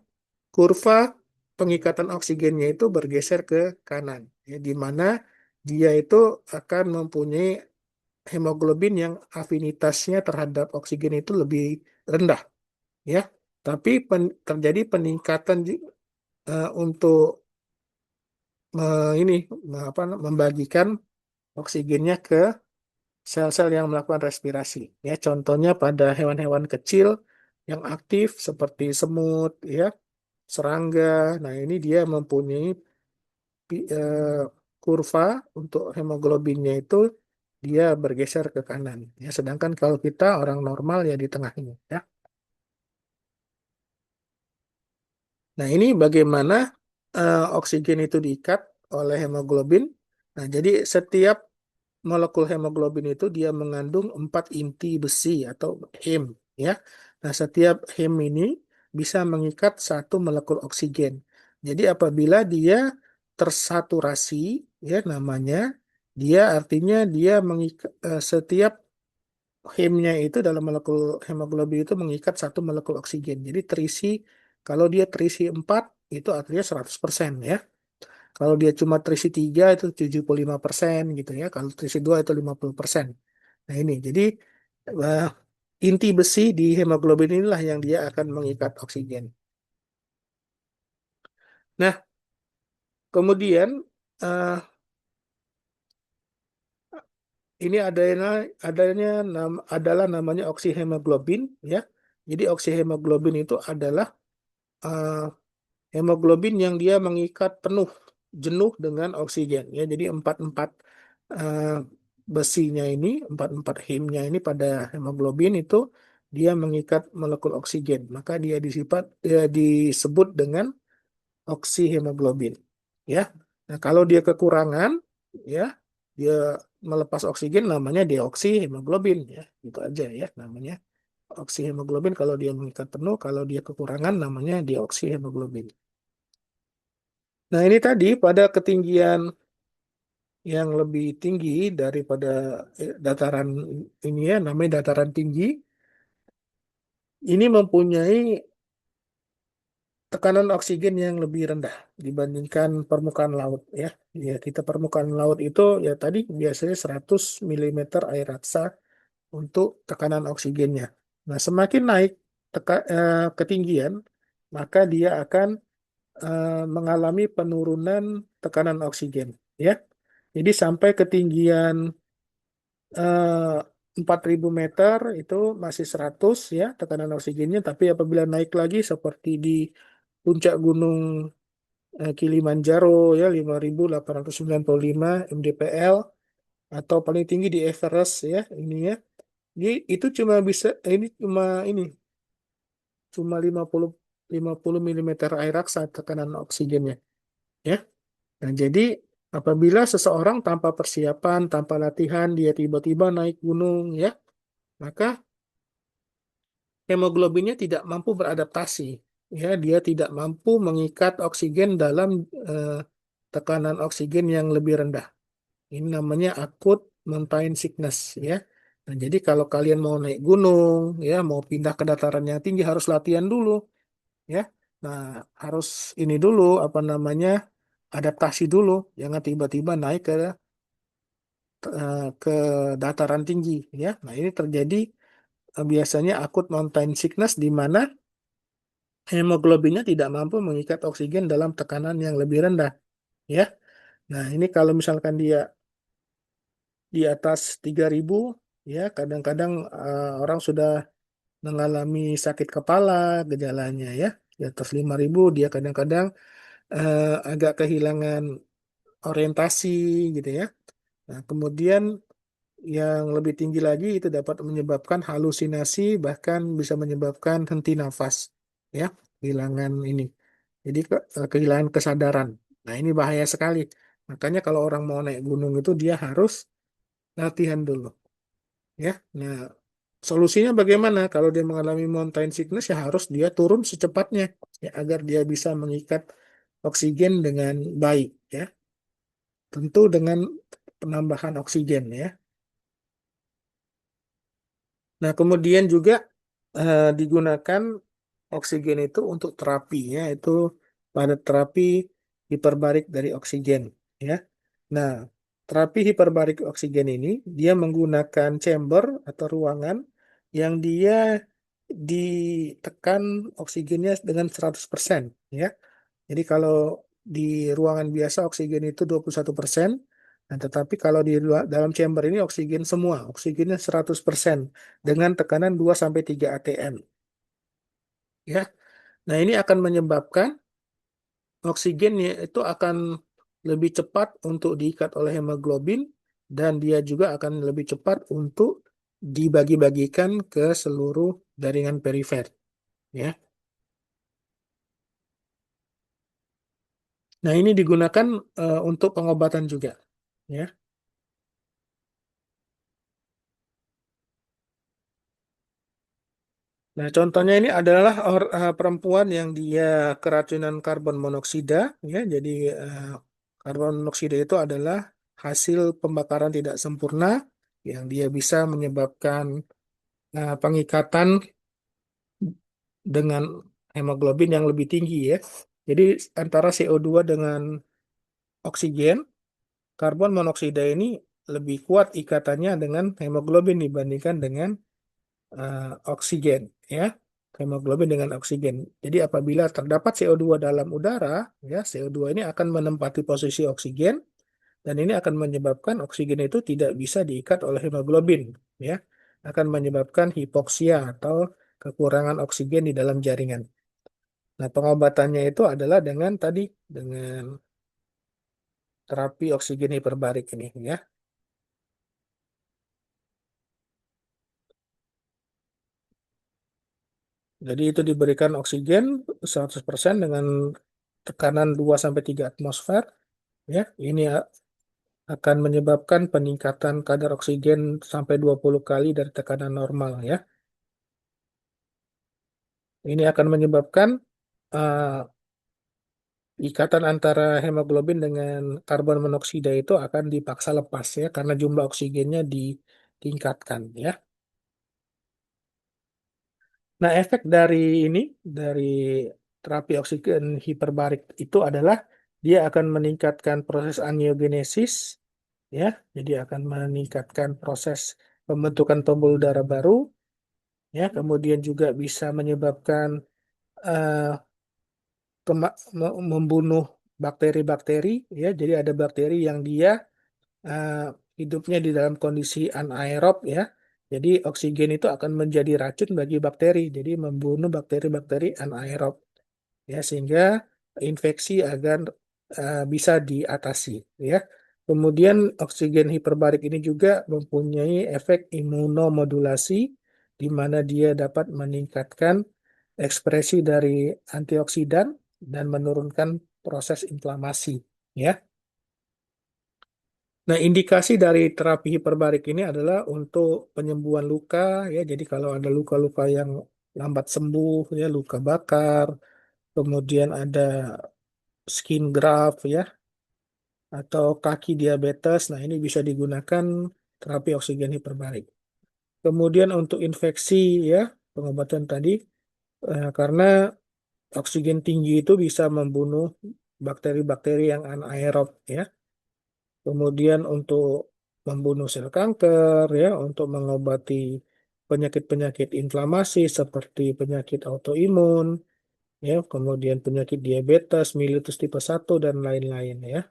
kurva pengikatan oksigennya itu bergeser ke kanan ya di mana dia itu akan mempunyai hemoglobin yang afinitasnya terhadap oksigen itu lebih rendah ya tapi terjadi peningkatan untuk ini apa membagikan oksigennya ke sel-sel yang melakukan respirasi. Ya, contohnya pada hewan-hewan kecil yang aktif seperti semut, ya, serangga. Nah, ini dia mempunyai pi- eh, kurva untuk hemoglobinnya itu dia bergeser ke kanan. Ya, sedangkan kalau kita orang normal ya di tengahnya. Ya. Nah, ini bagaimana oksigen itu diikat oleh hemoglobin. Nah, jadi setiap molekul hemoglobin itu dia mengandung 4 inti besi atau heme ya. Nah, setiap heme ini bisa mengikat satu molekul oksigen. Jadi apabila dia tersaturasi ya namanya, dia artinya dia mengikat setiap heme-nya itu dalam molekul hemoglobin itu mengikat satu molekul oksigen. Jadi terisi kalau dia terisi 4 itu artinya 100% ya. Kalau dia cuma terisi 3 itu 75% gitu ya. Kalau terisi 2 itu 50%. Nah ini, jadi eh, inti besi di hemoglobin inilah yang dia akan mengikat oksigen. Nah, kemudian eh, ini adalah namanya oksihemoglobin ya. Jadi oksihemoglobin itu adalah eh, hemoglobin yang dia mengikat penuh jenuh dengan oksigen ya. Jadi empat-empat eh, besinya ini, empat-empat himnya ini pada hemoglobin itu dia mengikat molekul oksigen. Maka dia disebut dengan oksihemoglobin ya. Nah, kalau dia kekurangan ya, dia melepas oksigen namanya deoksihemoglobin ya. Itu aja ya namanya oksihemoglobin kalau dia mengikat penuh, kalau dia kekurangan namanya deoksihemoglobin. Nah, ini tadi pada ketinggian yang lebih tinggi daripada dataran ini ya, namanya dataran tinggi, ini mempunyai tekanan oksigen yang lebih rendah dibandingkan permukaan laut ya. Ya, kita permukaan laut itu ya tadi biasanya 100 milimeter air raksa untuk tekanan oksigennya. Nah, semakin naik ketinggian, maka dia akan mengalami penurunan tekanan oksigen ya. Jadi sampai ketinggian 4.000 meter itu masih 100 ya tekanan oksigennya, tapi apabila naik lagi seperti di puncak gunung Kilimanjaro ya 5.895 mdpl atau paling tinggi di Everest ya ini ya. Itu cuma bisa ini cuma 50 milimeter air raksa tekanan oksigennya ya. Nah, jadi apabila seseorang tanpa persiapan, tanpa latihan, dia tiba-tiba naik gunung ya, maka hemoglobinnya tidak mampu beradaptasi. Ya, dia tidak mampu mengikat oksigen dalam eh, tekanan oksigen yang lebih rendah. Ini namanya akut mountain sickness ya. Nah, jadi kalau kalian mau naik gunung, ya, mau pindah ke dataran yang tinggi harus latihan dulu, ya. Nah, harus ini dulu apa namanya? Adaptasi dulu, jangan tiba-tiba naik ke dataran tinggi, ya. Nah, ini terjadi biasanya akut mountain sickness di mana hemoglobinnya tidak mampu mengikat oksigen dalam tekanan yang lebih rendah, ya. Nah, ini kalau misalkan dia di atas 3.000 ya kadang-kadang orang sudah mengalami sakit kepala gejalanya ya. Di atas 5.000 dia kadang-kadang agak kehilangan orientasi gitu ya. Nah, kemudian yang lebih tinggi lagi itu dapat menyebabkan halusinasi bahkan bisa menyebabkan henti nafas ya, kehilangan ini. Jadi kehilangan kesadaran. Nah, ini bahaya sekali. Makanya kalau orang mau naik gunung itu dia harus latihan dulu ya. Nah, solusinya bagaimana? Kalau dia mengalami mountain sickness ya harus dia turun secepatnya ya agar dia bisa mengikat oksigen dengan baik ya. Tentu dengan penambahan oksigen ya. Nah, kemudian juga digunakan oksigen itu untuk terapi ya, itu pada terapi hiperbarik dari oksigen ya. Nah, terapi hiperbarik oksigen ini dia menggunakan chamber atau ruangan yang dia ditekan oksigennya dengan 100% ya. Jadi kalau di ruangan biasa oksigen itu 21%, nah tetapi kalau dalam chamber ini oksigen semua, oksigennya 100% dengan tekanan 2 sampai 3 atm ya. Nah, ini akan menyebabkan oksigennya itu akan lebih cepat untuk diikat oleh hemoglobin dan dia juga akan lebih cepat untuk dibagi-bagikan ke seluruh jaringan perifer ya. Nah, ini digunakan untuk pengobatan juga ya. Nah, contohnya ini adalah perempuan yang dia keracunan karbon monoksida, ya. Jadi karbon monoksida itu adalah hasil pembakaran tidak sempurna yang dia bisa menyebabkan pengikatan dengan hemoglobin yang lebih tinggi, ya. Jadi antara CO2 dengan oksigen, karbon monoksida ini lebih kuat ikatannya dengan hemoglobin dibandingkan dengan oksigen ya, hemoglobin dengan oksigen. Jadi apabila terdapat CO2 dalam udara ya, CO2 ini akan menempati posisi oksigen dan ini akan menyebabkan oksigen itu tidak bisa diikat oleh hemoglobin ya, akan menyebabkan hipoksia atau kekurangan oksigen di dalam jaringan. Nah, pengobatannya itu adalah dengan tadi dengan terapi oksigen hiperbarik ini ya. Jadi itu diberikan oksigen 100% dengan tekanan 2 sampai 3 atmosfer ya. Ini akan menyebabkan peningkatan kadar oksigen sampai 20 kali dari tekanan normal ya. Ini akan menyebabkan eh, ikatan antara hemoglobin dengan karbon monoksida itu akan dipaksa lepas ya karena jumlah oksigennya ditingkatkan ya. Nah, efek dari ini dari terapi oksigen hiperbarik itu adalah dia akan meningkatkan proses angiogenesis ya. Jadi akan meningkatkan proses pembentukan pembuluh darah baru ya, kemudian juga bisa menyebabkan eh, membunuh bakteri-bakteri ya. Jadi ada bakteri yang dia eh, hidupnya di dalam kondisi anaerob ya. Jadi oksigen itu akan menjadi racun bagi bakteri, jadi membunuh bakteri-bakteri anaerob ya sehingga infeksi agar bisa diatasi ya. Kemudian oksigen hiperbarik ini juga mempunyai efek imunomodulasi di mana dia dapat meningkatkan ekspresi dari antioksidan dan menurunkan proses inflamasi ya. Nah, indikasi dari terapi hiperbarik ini adalah untuk penyembuhan luka ya. Jadi kalau ada luka-luka yang lambat sembuh ya, luka bakar, kemudian ada skin graft ya atau kaki diabetes. Nah, ini bisa digunakan terapi oksigen hiperbarik. Kemudian untuk infeksi ya, pengobatan tadi karena oksigen tinggi itu bisa membunuh bakteri-bakteri yang anaerob ya. Kemudian untuk membunuh sel kanker ya, untuk mengobati penyakit-penyakit inflamasi seperti penyakit autoimun ya, kemudian penyakit diabetes, mellitus tipe 1 dan lain-lain ya.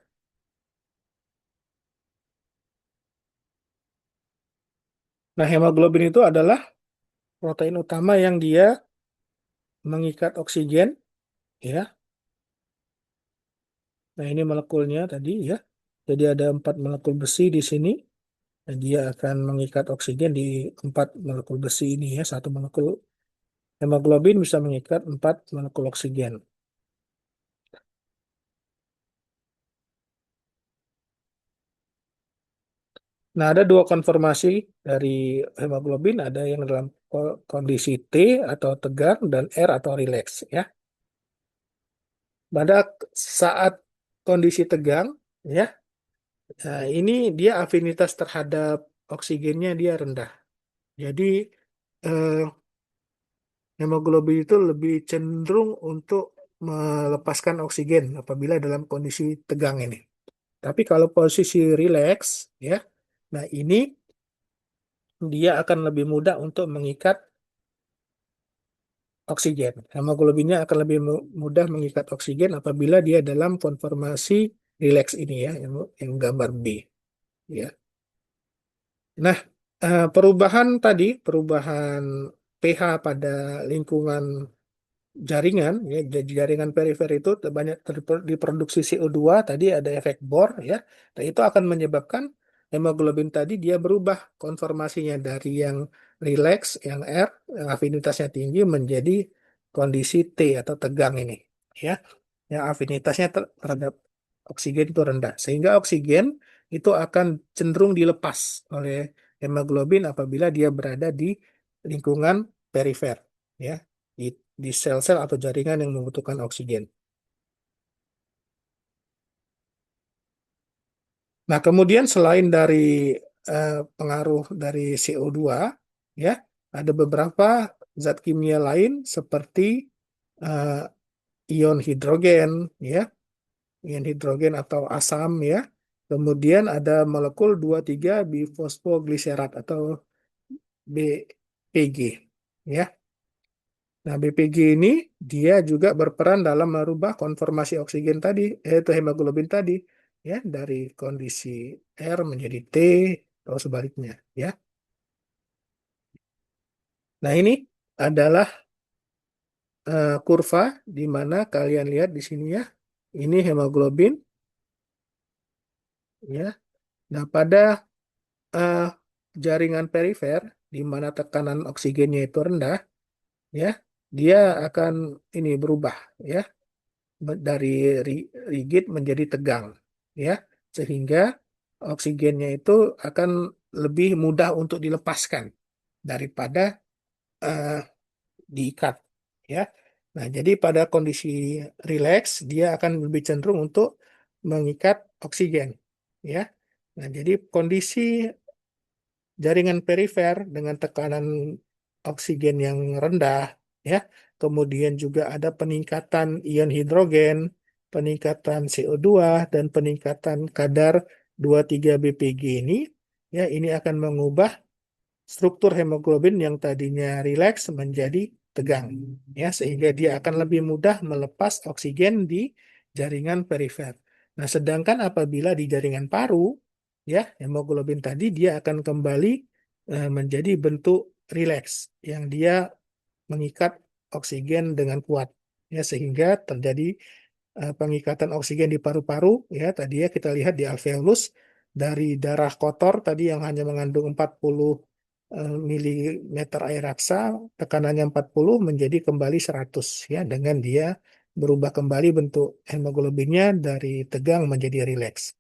Nah, hemoglobin itu adalah protein utama yang dia mengikat oksigen ya. Nah, ini molekulnya tadi ya. Jadi ada 4 molekul besi di sini. Dan dia akan mengikat oksigen di 4 molekul besi ini ya. Satu molekul hemoglobin bisa mengikat 4 molekul oksigen. Nah, ada dua konformasi dari hemoglobin, ada yang dalam kondisi T atau tegang dan R atau rileks ya. Pada saat kondisi tegang ya, nah ini dia afinitas terhadap oksigennya dia rendah. Jadi eh, hemoglobin itu lebih cenderung untuk melepaskan oksigen apabila dalam kondisi tegang ini. Tapi kalau posisi rileks ya, nah ini dia akan lebih mudah untuk mengikat oksigen. Hemoglobinnya akan lebih mudah mengikat oksigen apabila dia dalam konformasi rileks ini ya, yang gambar B. Ya. Nah, perubahan pH pada lingkungan jaringan, ya, jaringan perifer itu banyak diproduksi CO2, tadi ada efek Bohr, ya. Nah, itu akan menyebabkan hemoglobin tadi dia berubah konformasinya dari yang relax, yang R, yang afinitasnya tinggi menjadi kondisi T atau tegang ini, ya. Yang afinitasnya terhadap oksigen itu rendah. Sehingga oksigen itu akan cenderung dilepas oleh hemoglobin apabila dia berada di lingkungan perifer, ya di sel-sel atau jaringan yang membutuhkan oksigen. Nah, kemudian selain dari pengaruh dari CO2, ya, ada beberapa zat kimia lain seperti eh, ion hidrogen, ya, ion hidrogen atau asam, ya. Kemudian ada molekul 23 bifosfogliserat atau BPG, ya. Nah, BPG ini dia juga berperan dalam merubah konformasi oksigen tadi, yaitu hemoglobin tadi, ya, dari kondisi R menjadi T atau sebaliknya, ya. Nah, ini adalah kurva di mana kalian lihat di sini ya. Ini hemoglobin, ya. Nah, pada eh, jaringan perifer di mana tekanan oksigennya itu rendah, ya, dia akan ini berubah, ya, dari rigid menjadi tegang, ya, sehingga oksigennya itu akan lebih mudah untuk dilepaskan daripada eh, diikat, ya. Nah, jadi pada kondisi rileks dia akan lebih cenderung untuk mengikat oksigen, ya. Nah, jadi kondisi jaringan perifer dengan tekanan oksigen yang rendah, ya. Kemudian juga ada peningkatan ion hidrogen, peningkatan CO2 dan peningkatan kadar 23 BPG ini, ya, ini akan mengubah struktur hemoglobin yang tadinya rileks menjadi tegang, ya, sehingga dia akan lebih mudah melepas oksigen di jaringan perifer. Nah, sedangkan apabila di jaringan paru, ya, hemoglobin tadi dia akan kembali menjadi bentuk rileks yang dia mengikat oksigen dengan kuat, ya, sehingga terjadi pengikatan oksigen di paru-paru, ya, tadi ya kita lihat di alveolus dari darah kotor tadi yang hanya mengandung 40 milimeter air raksa, tekanannya 40 menjadi kembali 100, ya, dengan dia berubah kembali bentuk hemoglobinnya dari tegang menjadi rileks.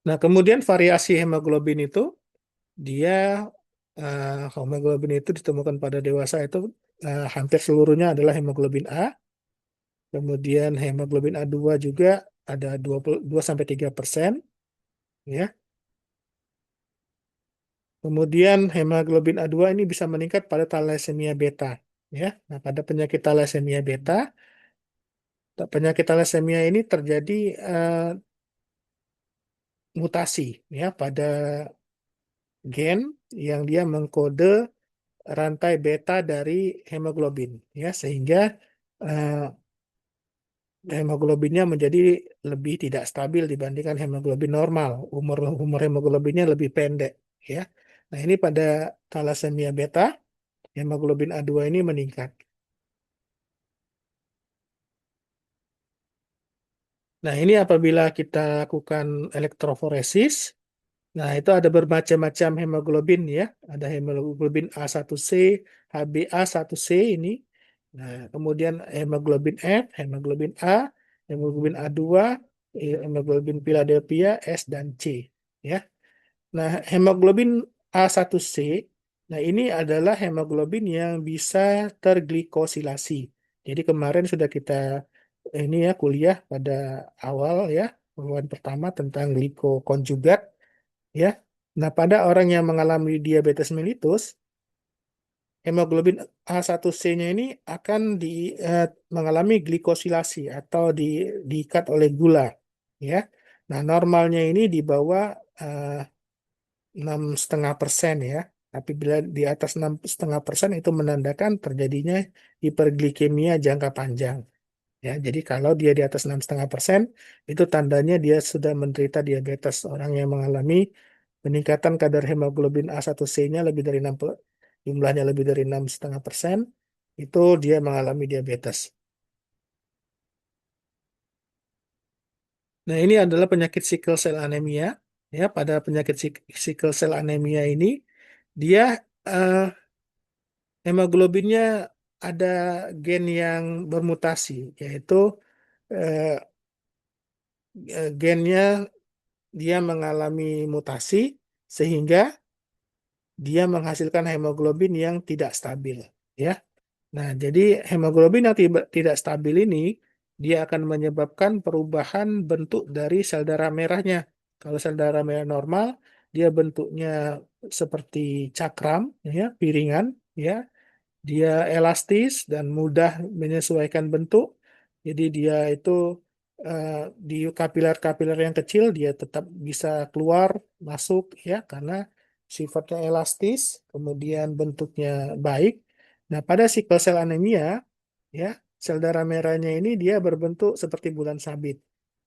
Nah, kemudian variasi hemoglobin itu dia hemoglobin itu ditemukan pada dewasa itu hampir seluruhnya adalah hemoglobin A. Kemudian hemoglobin A2 juga ada 22 sampai 3%, ya. Kemudian hemoglobin A2 ini bisa meningkat pada thalassemia beta, ya. Nah, pada penyakit thalassemia ini terjadi mutasi, ya, pada gen yang dia mengkode rantai beta dari hemoglobin, ya, sehingga eh, hemoglobinnya menjadi lebih tidak stabil dibandingkan hemoglobin normal. Umur umur hemoglobinnya lebih pendek, ya. Nah, ini pada thalassemia beta, hemoglobin A2 ini meningkat. Nah, ini apabila kita lakukan elektroforesis, nah itu ada bermacam-macam hemoglobin, ya. Ada hemoglobin A1C, HbA1c ini. Nah, kemudian hemoglobin F, hemoglobin A, hemoglobin A2, hemoglobin Philadelphia, S dan C, ya. Nah, hemoglobin A1C, nah ini adalah hemoglobin yang bisa terglikosilasi. Jadi kemarin sudah kita ini ya kuliah pada awal, ya, pembukuan pertama tentang glikokonjugat, ya. Nah, pada orang yang mengalami diabetes mellitus, hemoglobin A1C-nya ini akan mengalami glikosilasi atau diikat oleh gula, ya. Nah, normalnya ini di bawah 6,5%, ya. Tapi bila di atas 6,5% itu menandakan terjadinya hiperglikemia jangka panjang. Ya, jadi kalau dia di atas 6,5% itu tandanya dia sudah menderita diabetes. Orang yang mengalami peningkatan kadar hemoglobin A1C-nya lebih dari 60, jumlahnya lebih dari 6,5%, itu dia mengalami diabetes. Nah, ini adalah penyakit sickle cell anemia. Ya, pada penyakit sickle cell anemia ini dia eh, hemoglobinnya ada gen yang bermutasi, yaitu eh, gennya dia mengalami mutasi sehingga dia menghasilkan hemoglobin yang tidak stabil, ya. Nah, jadi hemoglobin yang tidak stabil ini dia akan menyebabkan perubahan bentuk dari sel darah merahnya. Kalau sel darah merah normal, dia bentuknya seperti cakram, ya, piringan, ya. Dia elastis dan mudah menyesuaikan bentuk. Jadi dia itu eh, di kapiler-kapiler yang kecil dia tetap bisa keluar masuk, ya, karena sifatnya elastis, kemudian bentuknya baik. Nah, pada sickle cell anemia, ya, sel darah merahnya ini dia berbentuk seperti bulan sabit,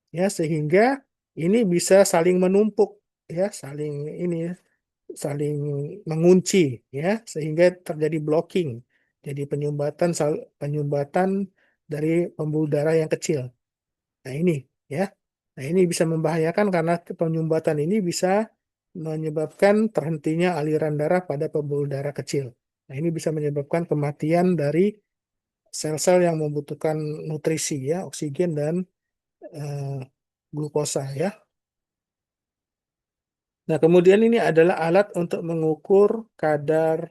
ya, sehingga ini bisa saling menumpuk, ya, ini saling mengunci, ya, sehingga terjadi blocking. Jadi penyumbatan dari pembuluh darah yang kecil. Nah, ini, ya. Nah, ini bisa membahayakan karena penyumbatan ini bisa menyebabkan terhentinya aliran darah pada pembuluh darah kecil. Nah, ini bisa menyebabkan kematian dari sel-sel yang membutuhkan nutrisi ya, oksigen dan eh, glukosa ya. Nah, kemudian ini adalah alat untuk mengukur kadar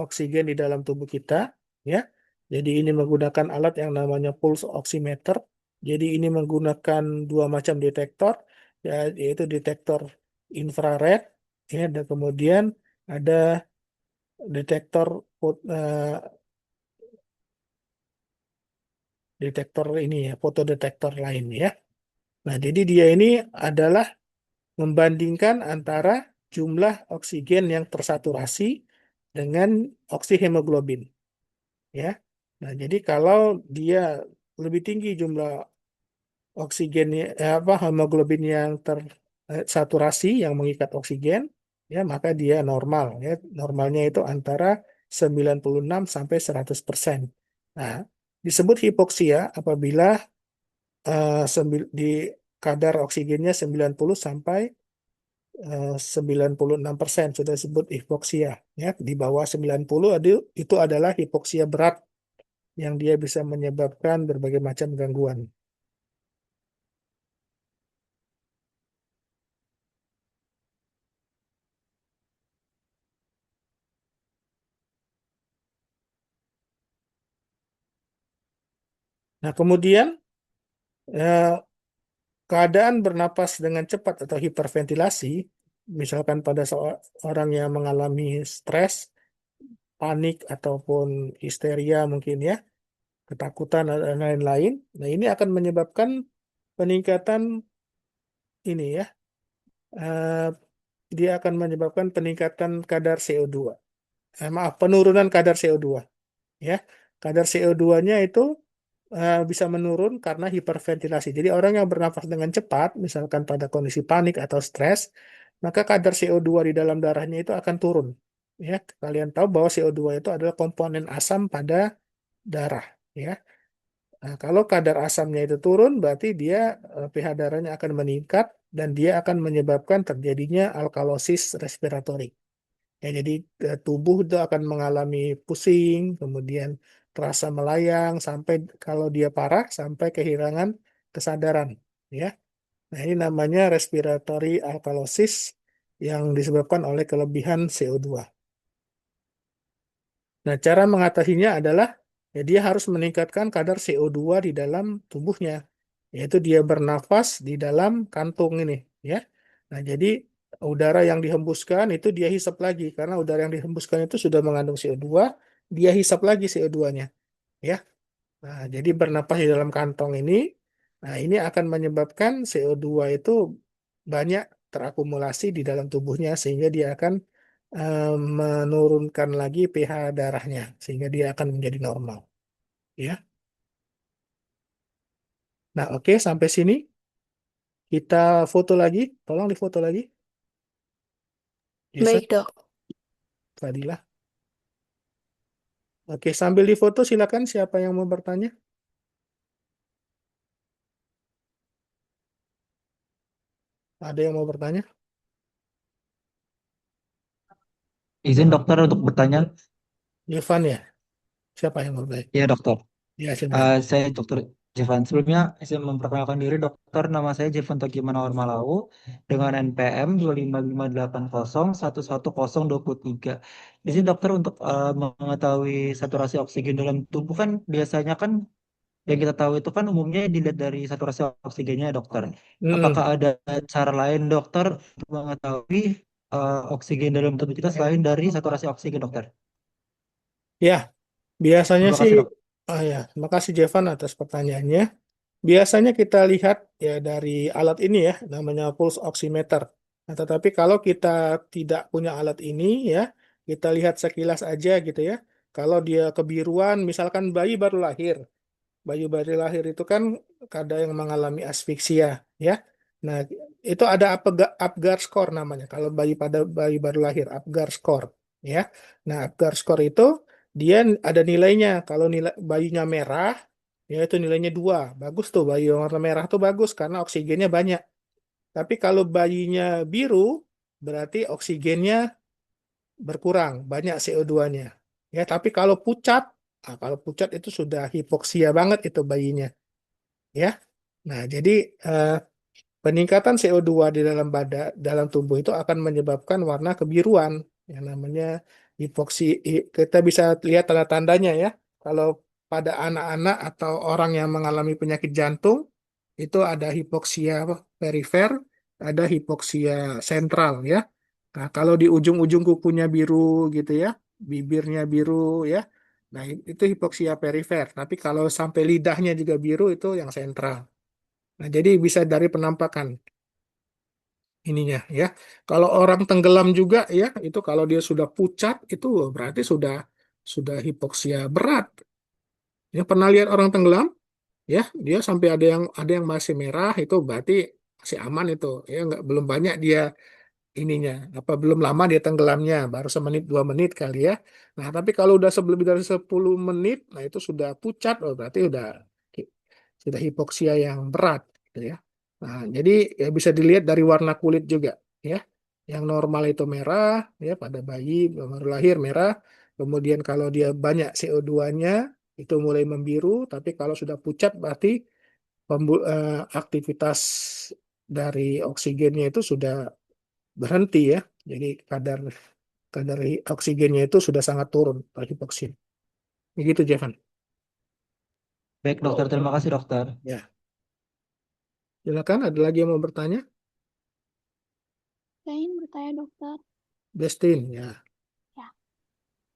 oksigen di dalam tubuh kita ya. Jadi ini menggunakan alat yang namanya pulse oximeter. Jadi ini menggunakan dua macam detektor ya, yaitu detektor infrared ya, dan kemudian ada detektor detektor ini ya, fotodetektor lain ya. Nah, jadi dia ini adalah membandingkan antara jumlah oksigen yang tersaturasi dengan oksihemoglobin ya. Nah, jadi kalau dia lebih tinggi jumlah oksigen apa hemoglobin yang tersaturasi yang mengikat oksigen ya, maka dia normal ya. Normalnya itu antara 96 sampai 100%. Nah, disebut hipoksia apabila di kadar oksigennya 90 sampai 96% sudah disebut hipoksia ya. Di bawah 90 itu adalah hipoksia berat yang dia bisa menyebabkan berbagai macam gangguan. Nah, kemudian eh, keadaan bernapas dengan cepat atau hiperventilasi, misalkan pada seorang yang mengalami stres, panik ataupun histeria mungkin ya, ketakutan dan lain-lain. Nah, ini akan menyebabkan peningkatan ini ya, eh, dia akan menyebabkan peningkatan kadar CO2. Maaf, penurunan kadar CO2 ya. Kadar CO2-nya itu bisa menurun karena hiperventilasi. Jadi orang yang bernafas dengan cepat, misalkan pada kondisi panik atau stres, maka kadar CO2 di dalam darahnya itu akan turun. Ya, kalian tahu bahwa CO2 itu adalah komponen asam pada darah. Ya, nah, kalau kadar asamnya itu turun, berarti dia pH darahnya akan meningkat dan dia akan menyebabkan terjadinya alkalosis respiratori. Ya, jadi tubuh itu akan mengalami pusing, kemudian terasa melayang sampai kalau dia parah sampai kehilangan kesadaran. Ya, nah ini namanya respiratory alkalosis yang disebabkan oleh kelebihan CO2. Nah, cara mengatasinya adalah ya dia harus meningkatkan kadar CO2 di dalam tubuhnya, yaitu dia bernafas di dalam kantung ini, ya. Nah, jadi udara yang dihembuskan itu dia hisap lagi karena udara yang dihembuskan itu sudah mengandung CO2, dia hisap lagi CO2-nya, ya. Nah, jadi bernapas di dalam kantong ini, nah ini akan menyebabkan CO2 itu banyak terakumulasi di dalam tubuhnya sehingga dia akan menurunkan lagi pH darahnya sehingga dia akan menjadi normal. Ya, nah oke sampai sini kita foto lagi, tolong difoto lagi, Jason, Baik, Dok. Fadilah. Oke, sambil difoto silakan siapa yang mau bertanya? Ada yang mau bertanya? Izin dokter untuk bertanya. Irfan ya? Siapa yang mau bertanya? Ya dokter. Ya, silakan. Saya dokter Jevan. Sebelumnya saya memperkenalkan diri dokter. Nama saya Jevan Togi Manawar Malau dengan NPM 25580110023. Di sini dokter untuk mengetahui saturasi oksigen dalam tubuh kan biasanya kan yang kita tahu itu kan umumnya dilihat dari saturasi oksigennya ya, dokter. Mm-mm. Apakah ada cara lain dokter untuk mengetahui oksigen dalam tubuh kita selain dari saturasi oksigen dokter? Ya, biasanya Terima sih, kasih dok. oh ya, terima kasih Jevan atas pertanyaannya. Biasanya kita lihat ya dari alat ini ya, namanya pulse oximeter. Nah, tetapi kalau kita tidak punya alat ini ya, kita lihat sekilas aja gitu ya. Kalau dia kebiruan, misalkan bayi baru lahir. Bayi baru lahir itu kan kadang yang mengalami asfiksia ya. Nah, itu ada Apgar score namanya. Kalau bayi baru lahir, Apgar score ya. Nah, Apgar score itu dia ada nilainya. Kalau nilai bayinya merah, Ya itu nilainya 2. Bagus tuh bayi yang warna merah tuh bagus karena oksigennya banyak. Tapi kalau bayinya biru berarti oksigennya berkurang, banyak CO2-nya. Ya, tapi kalau pucat itu sudah hipoksia banget itu bayinya. Ya. Nah, jadi eh, peningkatan CO2 di dalam tubuh itu akan menyebabkan warna kebiruan yang namanya kita bisa lihat tanda-tandanya ya. Kalau pada anak-anak atau orang yang mengalami penyakit jantung itu ada hipoksia perifer, ada hipoksia sentral ya. Nah, kalau di ujung-ujung kukunya biru gitu ya, bibirnya biru ya. Nah, itu hipoksia perifer. Tapi kalau sampai lidahnya juga biru itu yang sentral. Nah, jadi bisa dari penampakan ininya ya. Kalau orang tenggelam juga ya, itu kalau dia sudah pucat itu berarti sudah hipoksia berat. Ya pernah lihat orang tenggelam ya, dia sampai ada yang masih merah itu berarti masih aman itu. Ya nggak belum banyak dia ininya apa belum lama dia tenggelamnya baru semenit 2 menit kali ya. Nah, tapi kalau udah lebih dari 10 menit, nah itu sudah pucat, oh berarti sudah hipoksia yang berat gitu ya. Nah, jadi ya bisa dilihat dari warna kulit juga ya. Yang normal itu merah ya pada bayi baru lahir merah. Kemudian kalau dia banyak CO2-nya itu mulai membiru, tapi kalau sudah pucat berarti aktivitas dari oksigennya itu sudah berhenti ya. Jadi kadar kadar oksigennya itu sudah sangat turun pada hipoksia. Begitu, Jevan. Baik dokter, terima kasih dokter. Ya, silakan. Ada lagi yang mau bertanya? Saya ingin bertanya dokter. Destin, ya. Ya,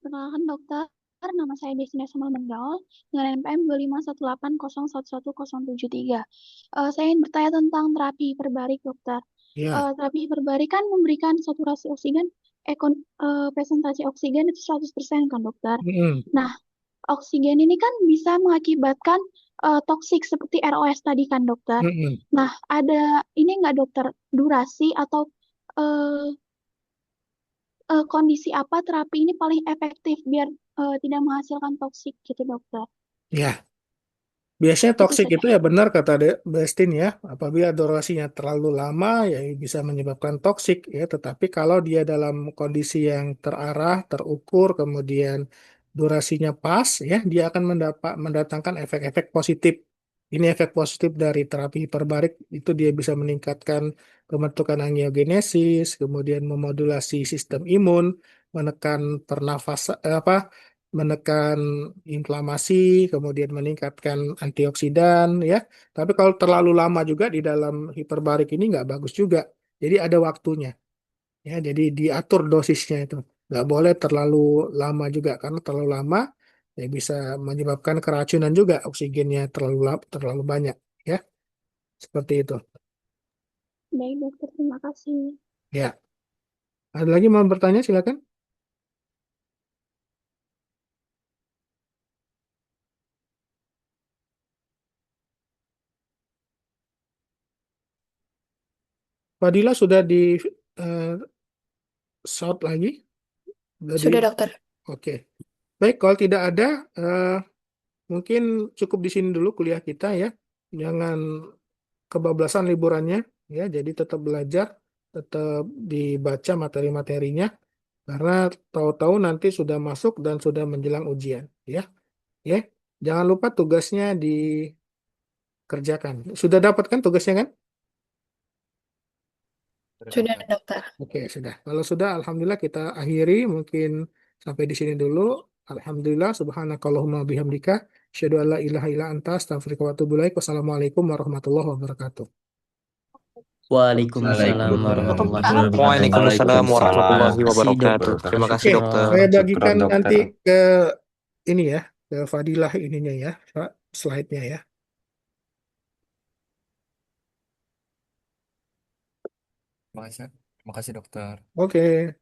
perkenalkan dokter, nama saya Destina Samal Mendaul dengan NPM 25180111073. Saya ingin bertanya tentang terapi hiperbarik dokter. Ya. Terapi hiperbarik kan memberikan saturasi oksigen, presentasi oksigen itu 100% kan dokter. Mm-mm. Nah, oksigen ini kan bisa mengakibatkan toksik seperti ROS tadi kan dokter. Mm-mm. Nah, ada ini nggak dokter durasi atau eh, kondisi apa terapi ini paling efektif biar tidak menghasilkan toksik gitu dokter. Ya. Biasanya Itu toksik saja. itu ya benar kata Destin ya, apabila durasinya terlalu lama ya bisa menyebabkan toksik ya, tetapi kalau dia dalam kondisi yang terarah, terukur, kemudian durasinya pas ya, dia akan mendatangkan efek-efek positif. Ini efek positif dari terapi hiperbarik itu dia bisa meningkatkan pembentukan angiogenesis, kemudian memodulasi sistem imun, menekan pernafasan menekan inflamasi, kemudian meningkatkan antioksidan, ya. Tapi kalau terlalu lama juga di dalam hiperbarik ini nggak bagus juga. Jadi ada waktunya, ya. Jadi diatur dosisnya itu. Nggak boleh terlalu lama juga, karena terlalu lama ya bisa menyebabkan keracunan juga oksigennya terlalu banyak, ya. Seperti itu. Baik dokter, terima kasih. Ya. Ada lagi mau bertanya, silakan. Fadila sudah di eh, short lagi? Sudah di, Sudah dokter. oke. Baik, kalau tidak ada, mungkin cukup di sini dulu kuliah kita ya. Jangan kebablasan liburannya ya. Jadi tetap belajar, tetap dibaca materi-materinya karena tahu-tahu nanti sudah masuk dan sudah menjelang ujian ya. Ya. Jangan lupa tugasnya dikerjakan. Sudah dapat kan tugasnya kan? Sudah dokter. Oke, sudah. Kalau sudah, alhamdulillah kita akhiri mungkin sampai di sini dulu. Alhamdulillah, subhanakallahumma bihamdika, asyhadu an la ilaha illa anta, astaghfiruka wa atubu ilaik. Wassalamualaikum warahmatullahi wabarakatuh. Waalaikumsalam warahmatullahi Waalaikumsalam. wabarakatuh. Waalaikumsalam warahmatullahi Terima kasih wabarakatuh. dokter. Terima kasih Oke, dokter. saya Syukron bagikan dokter. nanti ke ini ya, ke Fadilah ininya ya, Pak, slide-nya ya. Terima kasih dokter. Oke.